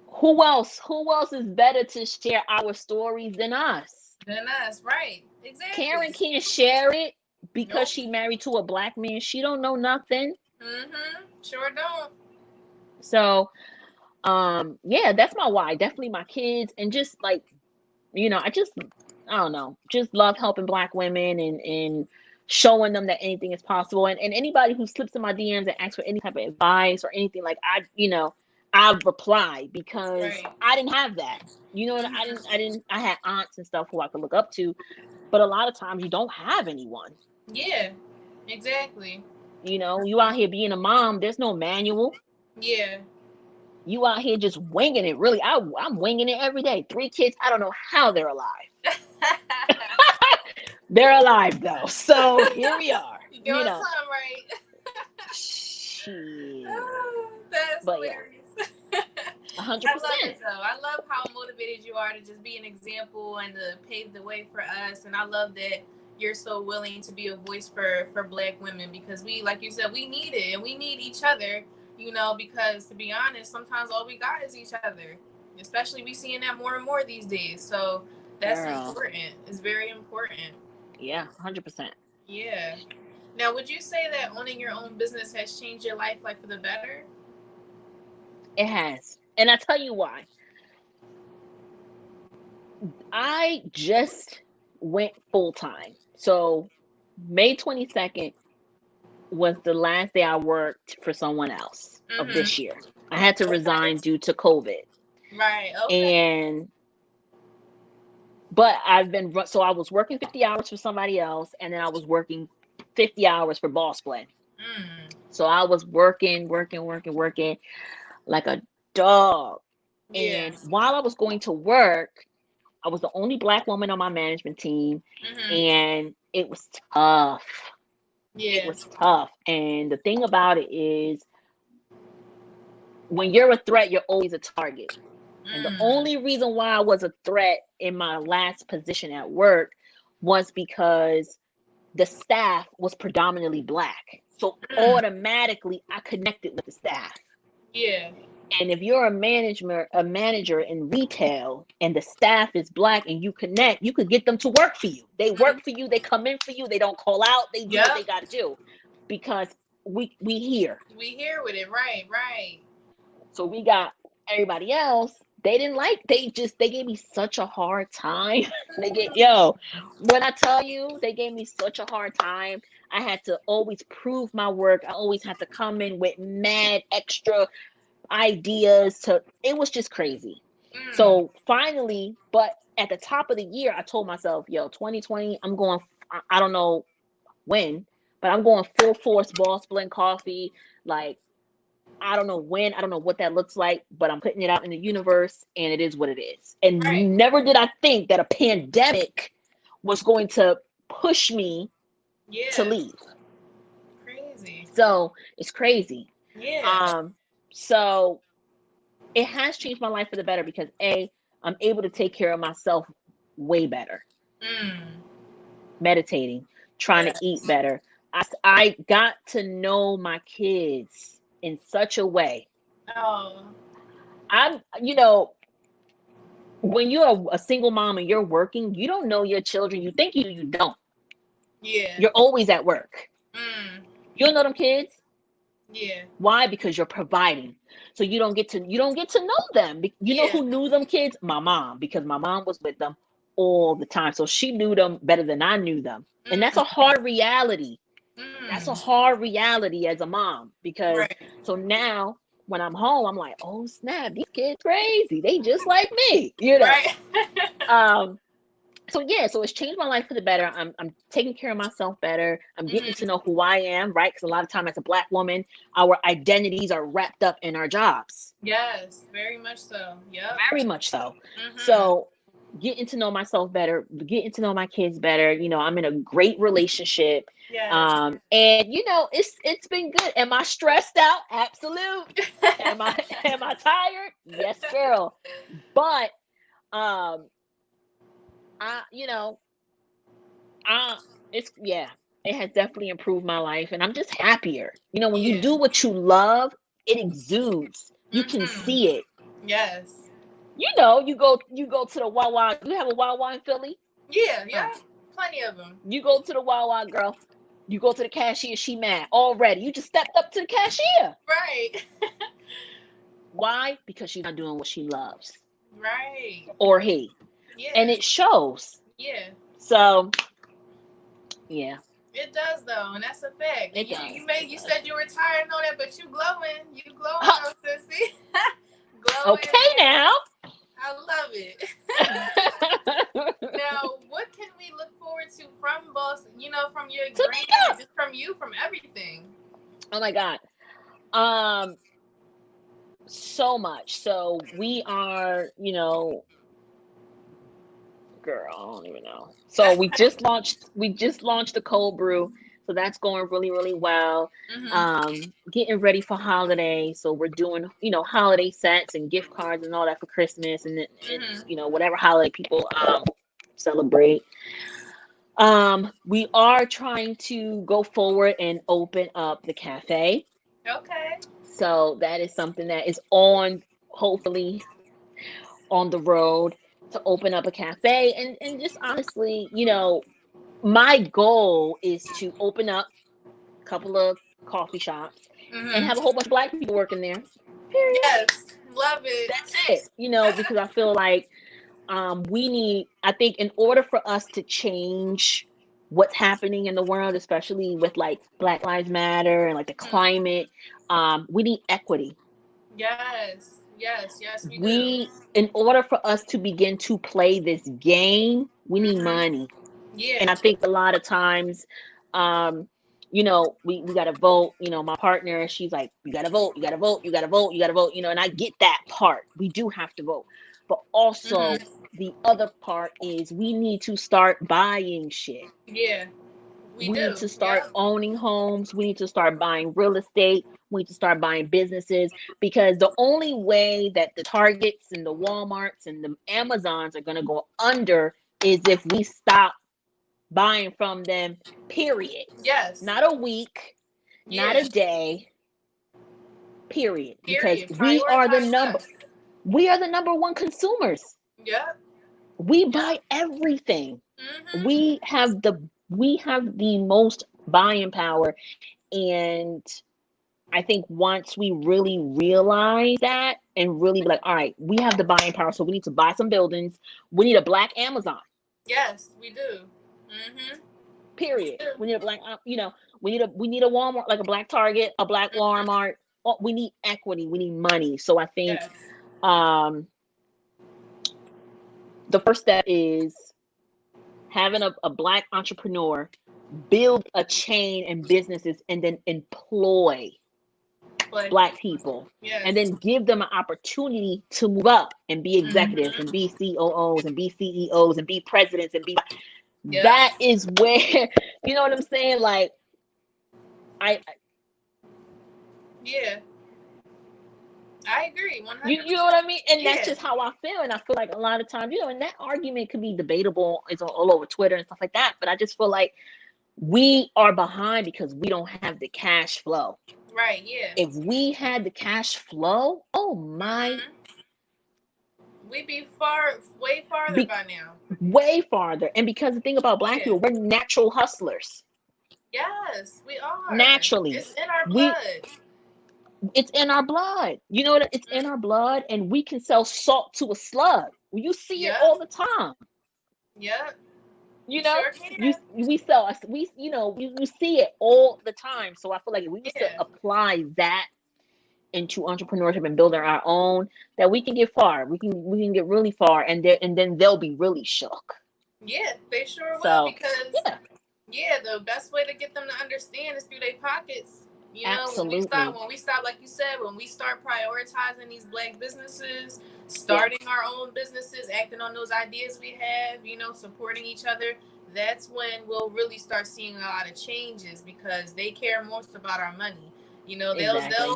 S8: who else is better to share our stories than us?
S7: Than us. Right.
S8: Karen
S7: Exactly.
S8: can't share it because
S7: Nope.
S8: she married to a black man. She don't know nothing.
S7: Mhm. Sure don't.
S8: So yeah, that's my why. Definitely my kids, and just like, I don't know, just love helping black women and showing them that anything is possible. And anybody who slips in my DMs and asks for any type of advice or anything, like, I reply because
S7: Right.
S8: I didn't have that. You know what?
S7: Mhm.
S8: I had aunts and stuff who I could look up to, but a lot of times you don't have anyone.
S7: Yeah. Exactly.
S8: You out here being a mom, there's no manual.
S7: Yeah.
S8: You out here just winging it. Really, I'm winging it every day. 3 kids, I don't know how they're alive. They're alive though. So here we are.
S7: You doing something right.
S8: Shit.
S7: Oh, that's
S8: But yeah,
S7: hilarious.
S8: 100%.
S7: I love it though. I love how motivated you are to just be an example and to pave the way for us. And I love that you're so willing to be a voice for black women, because we, like you said, we need it and we need each other, because to be honest, sometimes all we got is each other. Especially we seeing that more and more these days. So that's
S8: Girl.
S7: important. It's very important.
S8: Yeah, 100%.
S7: Yeah. Now, would you say that owning your own business has changed your life, like, for the better?
S8: It has. And I tell you why. I just went full time. So May 22nd was the last day I worked for someone else of this
S7: Mm-hmm.
S8: year. I had to
S7: Okay.
S8: resign due to COVID.
S7: Right. Okay.
S8: And but so I was working 50 hours for somebody else, and then I was working 50 hours for Boss Play.
S7: Mm.
S8: So I was working like a dog.
S7: Yeah.
S8: And while I was going to work, I was the only black woman on my management team,
S7: Mm-hmm.
S8: and it was tough. It
S7: Yeah.
S8: was tough. And the thing about it is, when you're a threat, you're always a target. And the
S7: Mm.
S8: only reason why I was a threat in my last position at work was because the staff was predominantly Black. So
S7: Mm.
S8: automatically I connected with the staff.
S7: Yeah.
S8: And if you're a manager in retail and the staff is Black and you connect, you could get them to work for you. They work for you, they come in for you, they don't call out, they do what they
S7: Yep.
S8: gotta do. Because we here.
S7: We here with it. Right. Right.
S8: So we got everybody else. They didn't like. They gave me such a hard time. When I tell you, they gave me such a hard time. I had to always prove my work. I always had to come in with mad extra ideas. It was just crazy.
S7: Mm.
S8: So finally, but at the top of the year, I told myself, 2020, I'm going. I don't know when, but I'm going full force Boss Blend Coffee. Like, I don't know when, I don't know what that looks like, but I'm putting it out in the universe and it is what it is.
S7: Right.
S8: And never did I think that a pandemic was going to push me to
S7: Yeah.
S8: leave.
S7: Crazy.
S8: So it's crazy.
S7: Yeah.
S8: So it has changed my life for the better because I'm able to take care of myself way better.
S7: Mm.
S8: Meditating, trying to eat
S7: Yes.
S8: better. I got to know my kids in such a way.
S7: Oh.
S8: I'm, when you're a single mom and you're working, you don't know your children. You think you don't.
S7: Yeah.
S8: You're always at work.
S7: Mm.
S8: You don't know them kids.
S7: Yeah.
S8: Why? Because you're providing. So you don't get to know them. You know
S7: Yeah.
S8: who knew them kids? My mom, because my mom was with them all the time. So she knew them better than I knew them. And that's a hard reality. That's a
S7: Mm.
S8: hard reality as a mom, because
S7: Right.
S8: so now when I'm home, I'm like, oh snap, these kids crazy. They just like me,
S7: Right.
S8: Um, so yeah, so it's changed my life for the better. I'm taking care of myself better. I'm getting to
S7: Mm.
S8: know who I am, right? Because a lot of time as a Black woman, our identities are wrapped up in our jobs.
S7: Yes. Very much so. Yep.
S8: Very much so.
S7: Mm-hmm.
S8: So getting to know myself better, getting to know my kids better. I'm in a great relationship.
S7: Yes.
S8: And it's been good. Am I stressed out? Absolute. Am I tired? Yes, girl. But um I you know it's yeah, it has definitely improved my life and I'm just happier. When you
S7: Yeah.
S8: do what you love, it exudes. You can
S7: Mm-hmm.
S8: see it.
S7: Yes.
S8: You go to the Wawa. You have a Wawa in Philly?
S7: Yeah.
S8: Uh,
S7: Yeah. Plenty of them.
S8: you go to the Wawa, girl. You go to the cashier, she mad already. You just stepped up to the cashier.
S7: Right.
S8: Why? Because she's not doing what she loves.
S7: Right.
S8: Or he. And
S7: Yeah.
S8: it shows.
S7: Yeah.
S8: So, yeah.
S7: It does though, and that's a fact.
S8: It
S7: You
S8: does.
S7: you made you said you were tired and all that, but you glowing. You glowing
S8: Huh.
S7: though, sissy. Glowing.
S8: Okay now.
S7: I love it. Now, what can we look forward to from Boston? From your brand, just from you, from everything.
S8: Oh my God. So much. So we are, girl, I don't even know. So we just launched the cold brew. So that's going really, really well.
S7: Mm-hmm.
S8: Getting ready for holiday. So we're doing, holiday sets and gift cards and all that for Christmas and
S7: Mm-hmm.
S8: whatever holiday people celebrate. We are trying to go forward and open up the cafe.
S7: Okay.
S8: So that is something that is hopefully on the road, to open up a cafe. And just honestly, my goal is to open up a couple of coffee shops and
S7: Mm-hmm.
S8: have a whole bunch of Black people working there. Period.
S7: Yes. Love it.
S8: That's it. Because I feel like I think in order for us to change what's happening in the world, especially with like Black Lives Matter and like the climate, we need equity.
S7: Yes. Yes. Yes, we do.
S8: In order for us to begin to play this game, we need
S7: Mm-hmm.
S8: money.
S7: Yeah.
S8: And I think a lot of times, we got to vote. My partner, she's like, you got to vote, you got to vote, you got to vote, you got to vote, and I get that part. We do have to vote. But also,
S7: Mm-hmm.
S8: the other part is we need to start buying shit.
S7: Yeah. We
S8: We need
S7: do.
S8: to start
S7: Yep.
S8: owning homes. We need to start buying real estate. We need to start buying businesses, because the only way that the Targets and the Walmarts and the Amazons are going to go under is if we stop buying from them, period.
S7: Yes.
S8: Not a week, not
S7: Yeah.
S8: a day, period. Because
S7: Period. Prioritize us.
S8: we are the number one consumers.
S7: Yep.
S8: We
S7: Yep.
S8: buy everything.
S7: Mm-hmm.
S8: We have the most buying power, and I think once we really realize that and really be like, all right, we have the buying power, so we need to buy some buildings. We need a black Amazon.
S7: Yes, we do. Mm-hmm.
S8: Period.
S7: We
S8: We
S7: do.
S8: need a black, we need a Walmart, like a black Target, a black
S7: Mm-hmm.
S8: Walmart. Oh, we need equity. We need money. So I think
S7: Yes.
S8: The first step is having a black entrepreneur build a chain and businesses, and then employ black people,
S7: Yes.
S8: and then give them an opportunity to move up and be executives
S7: Mm-hmm.
S8: and be COOs and be CEOs and be presidents and be.
S7: Yep.
S8: That is where, you know what I'm saying? Like,
S7: Yeah. I agree. 100%.
S8: you know what I mean? And
S7: Yeah.
S8: that's just how I feel. And I feel like a lot of times, and that argument could be debatable. It's all over Twitter and stuff like that. But I just feel like we are behind because we don't have the cash flow.
S7: Right. Yeah.
S8: If we had the cash flow, oh my.
S7: Mm-hmm. We'd be way farther by now.
S8: Way farther. And because the thing about black people, we're natural hustlers.
S7: Yes, we are.
S8: Naturally.
S7: It's in our blood.
S8: It's in our blood. You know what? It's in our blood, and we can sell salt to a slug. You see it all the time.
S7: Yep.
S8: You know,
S7: sure can.
S8: you see it all the time. So I feel like if we used to apply that into entrepreneurship and building our own, that we can get far. We can get really far, and then they'll be really shook.
S7: Yeah, they sure will,
S8: So,
S7: because the best way to get them to understand is through their pockets. You know,
S8: absolutely.
S7: when we stop, like you said, when we start prioritizing these black businesses, starting our own businesses, acting on those ideas we have, supporting each other, that's when we'll really start seeing a lot of changes, because they care most about our money. They'll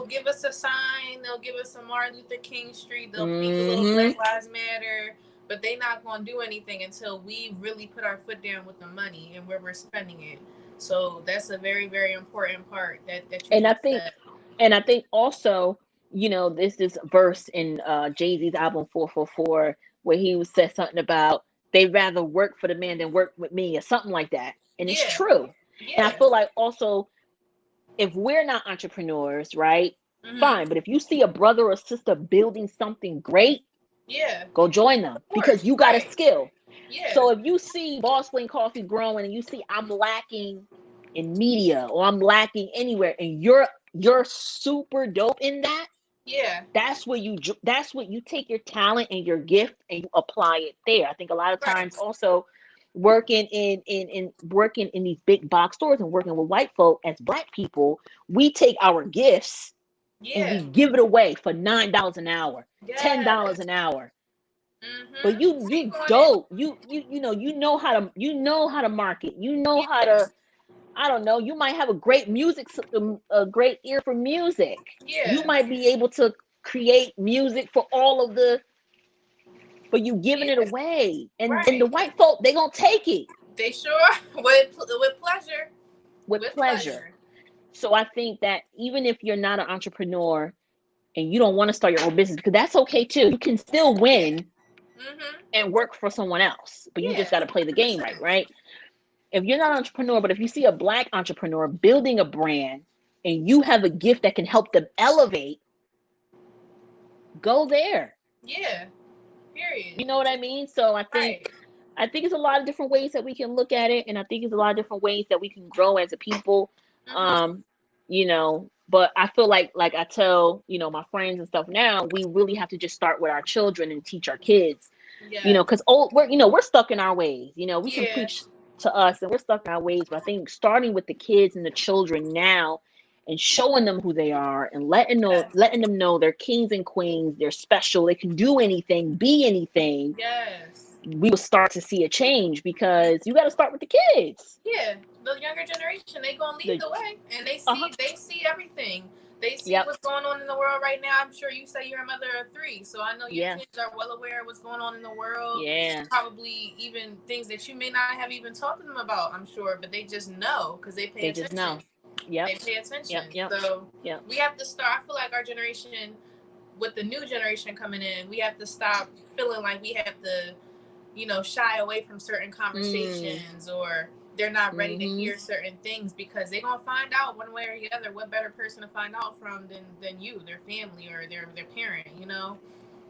S7: give us a sign, they'll give us a Martin Luther King Street, they'll paint a little Black Lives Matter, but they're not going to do anything until we really put our foot down with the money and where we're spending it. So that's a very, very important part that you
S8: and I think also, this verse in Jay-Z's album 444, where he said something about they'd rather work for the man than work with me, or something like that. And it's true. Yeah. And I feel like also, if we're not entrepreneurs, right? Mm-hmm. Fine. But if you see a brother or sister building something great, go join them, because you got a skill. Yeah. So if you see Boss Lane Coffee growing, and you see I'm lacking in media, or I'm lacking anywhere, and you're super dope in that, that's what you take your talent and your gift and you apply it there. I think a lot of times also working in these big box stores and working with white folk, as black people, we take our gifts and we give it away for $9 an hour, $10 an hour. Mm-hmm. But you dope. You know how to market. You know how to, I don't know, you might have a great great ear for music. Yeah. You might be able to create music for for you giving it away. And the white folk, they gonna take it.
S7: They sure, with pleasure.
S8: With pleasure. So I think that even if you're not an entrepreneur and you don't want to start your own business, because that's okay too. You can still win and work for someone else, but you just got to play the game right? If you're not an entrepreneur, but if you see a black entrepreneur building a brand and you have a gift that can help them elevate, go there. Yeah. Period. You know what I mean? So I think it's a lot of different ways that we can look at it, and I think it's a lot of different ways that we can grow as a people. But I feel like I tell, my friends and stuff now, we really have to just start with our children and teach our kids. Yeah. Because we're stuck in our ways. We can preach to us and we're stuck in our ways, but I think starting with the kids and the children now and showing them who they are and letting them know they're kings and queens, they're special, they can do anything, be anything. Yes. We will start to see a change, because you got to start with the kids.
S7: Yeah. The younger generation, they gonna lead
S8: The
S7: the way, and they
S8: uh-huh.
S7: see everything. They see
S8: Yep.
S7: what's going on in the world right now. I'm sure you say you're a mother of 3, so I know your
S8: Yeah.
S7: kids are well aware of what's going on in the world.
S8: Yeah.
S7: Probably even things that you may not have even talked to them about. I'm sure, but they just know because they pay
S8: They just
S7: attention.
S8: know. Yep.
S7: They pay attention.
S8: Yep.
S7: So
S8: Yep.
S7: we have to start. I feel like our generation, with the new generation coming in, we have to stop feeling like we have to, shy away from certain conversations or they're not ready to hear certain things because they're going to find out one way or the other. What better person to find out from than you, their family or their parent,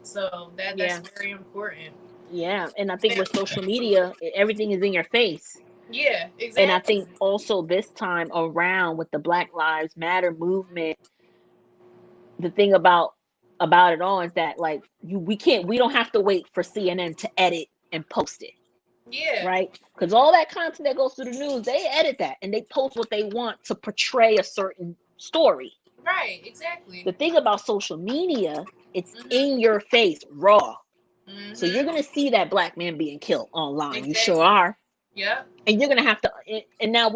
S7: So that's very important.
S8: Yeah. And I think with social media, everything is in your face.
S7: Yeah, exactly.
S8: And I think also this time around with the Black Lives Matter movement, the thing about it all is that like we don't have to wait for CNN to edit and post it.
S7: Yeah.
S8: Right? Because all that content that goes through the news, they edit that and they post what they want to portray a certain story.
S7: Right, exactly.
S8: The thing about social media, it's in your face, raw. So you're gonna see that black man being killed online.
S7: Exactly.
S8: You sure are.
S7: Yep.
S8: And you're gonna have to. And now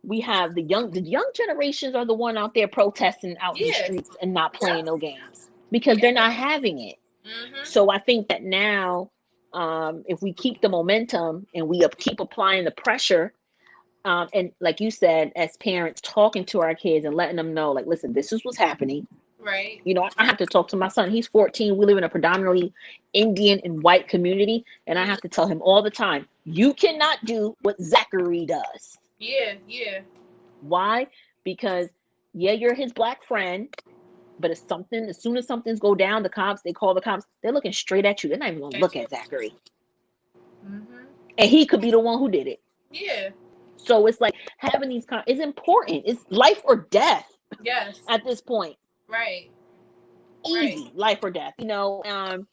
S8: we have the young generations are the one out there protesting out in the streets and not playing no games because they're not having it. So I think that now, if we keep the momentum and we keep applying the pressure, and like you said, as parents talking to our kids and letting them know, like, listen, this is what's happening.
S7: Right.
S8: I have to talk to my son. He's 14. We live in a predominantly Indian and white community. And I have to tell him all the time, you cannot do what Zachary does.
S7: Yeah, yeah.
S8: Why? Because, you're his black friend. But as soon as something's go down, they call the cops. They're looking straight at you. They're not even going to look at Zachary. And he could be the one who did it.
S7: Yeah.
S8: So it's like having these is important. It's life or death.
S7: Yes.
S8: At this point.
S7: Right.
S8: Easy, life or death. I don't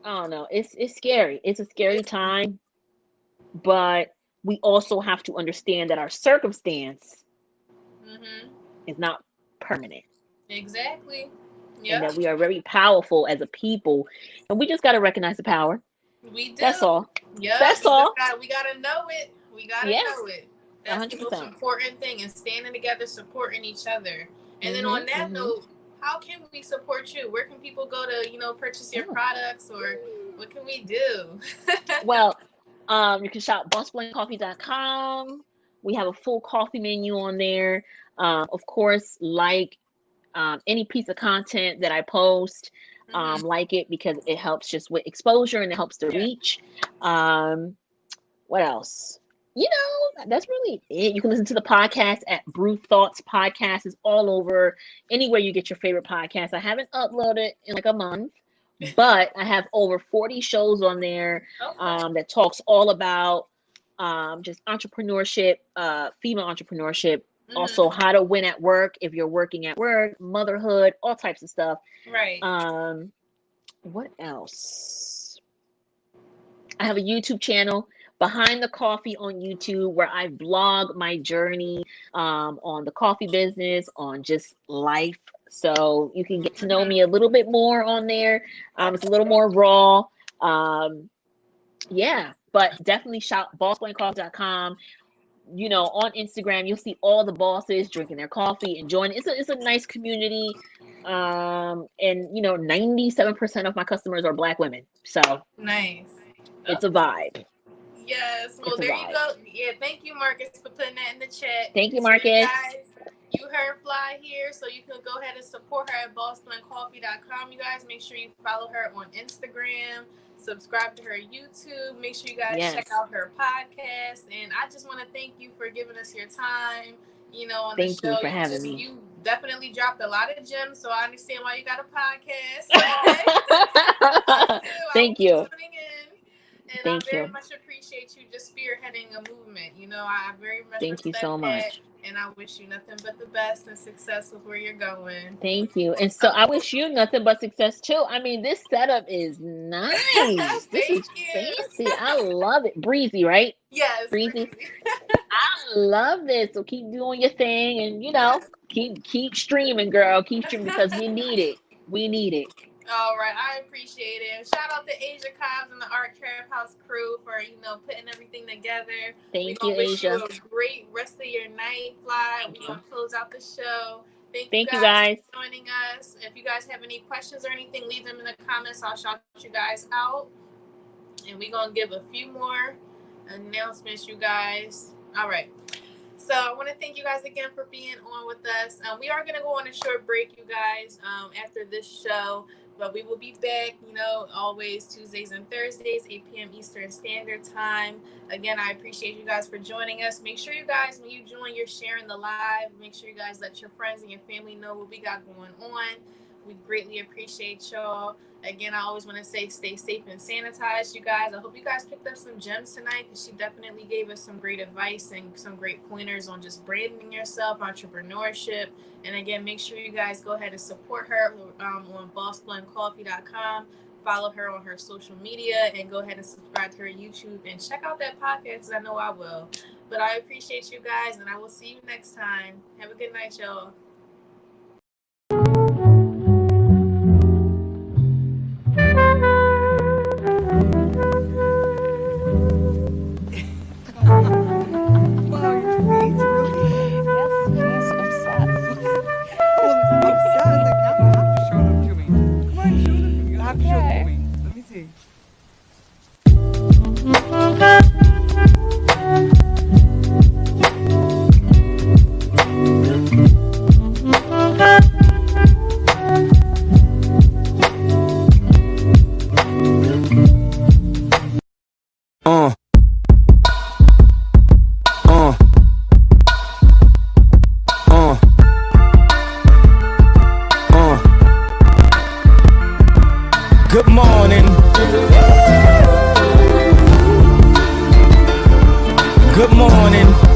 S8: know. It's scary. It's a scary time, but we also have to understand that our circumstance is not permanent.
S7: Exactly.
S8: Yeah. And that we are very powerful as a people, and we just got to recognize the power.
S7: We do.
S8: That's all.
S7: Yeah.
S8: That's all.
S7: We gotta know it. We gotta know it. That's 100%. The most important thing, is standing together, supporting each other. And then on that note, how can we support you? Where can people go to, purchase your products, or what can we do?
S8: Well, you can shop bossblankcoffee.com. We have a full coffee menu on there. Of course, any piece of content that I post, like it because it helps just with exposure and it helps to reach. What else? That's really it. You can listen to the podcast at Brew Thoughts Podcast. Is all over anywhere you get your favorite podcast. I haven't uploaded in like a month, but I have over 40 shows on there that talks all about just entrepreneurship, female entrepreneurship, also how to win at work if you're working at work, motherhood, all types of stuff.
S7: Right.
S8: What else? I have a YouTube channel, Behind the Coffee on YouTube, where I vlog my journey on the coffee business, on just life. So you can get to know me a little bit more on there. It's a little more raw. But definitely shop bossblankcoffee.com. On Instagram, you'll see all the bosses drinking their coffee, enjoying it. It's a nice community. And 97% of my customers are Black women. So
S7: nice.
S8: It's a vibe.
S7: Yes. Well, there you go. Yeah. Thank you, Marcus, for putting that in the chat.
S8: Thank you, Marcus.
S7: So you heard Fly here, so you can go ahead and support her at bossblankcoffee.com. You guys, make sure you follow her on Instagram, subscribe to her YouTube, make sure you guys check out her podcast. And I just want to thank you for giving us your time, on the show.
S8: Thank you for having me.
S7: You definitely dropped a lot of gems, so I understand why you got a podcast.
S8: Thank you.
S7: And I very much appreciate you just spearheading a movement. I very much
S8: thank you so much.
S7: And I wish you nothing but the best and success with where you're going.
S8: Thank you. And so I wish you nothing but success too. I mean, this setup is nice. This is fancy. I love it. Breezy, right?
S7: Yes.
S8: Breezy. I love this. So keep doing your thing and keep streaming, girl. Keep streaming because we need it. We need it.
S7: All right, I appreciate it. Shout out to Asia Cobbs and the Art Craft House crew for putting everything together.
S8: Thank
S7: We're
S8: you,
S7: gonna wish
S8: Asia.
S7: you a great rest of your night, Fly. We're gonna close out the show. Thank you
S8: Thank you,
S7: guys
S8: guys.
S7: for joining us. If you guys have any questions or anything, leave them in the comments. I'll shout you guys out. And we're gonna give a few more announcements, you guys. All right. So I want to thank you guys again for being on with us. We are going to go on a short break, you guys, after this show. But we will be back, always Tuesdays and Thursdays, 8 p.m. Eastern Standard Time. Again, I appreciate you guys for joining us. Make sure you guys, when you join, you're sharing the live. Make sure you guys let your friends and your family know what we got going on. We greatly appreciate y'all. Again, I always want to say stay safe and sanitized, you guys. I hope you guys picked up some gems tonight because she definitely gave us some great advice and some great pointers on just branding yourself, entrepreneurship. And again, make sure you guys go ahead and support her on bossblendcoffee.com. Follow her on her social media and go ahead and subscribe to her YouTube and check out that podcast because I know I will. But I appreciate you guys and I will see you next time. Have a good night, y'all.
S4: Good morning. Good morning.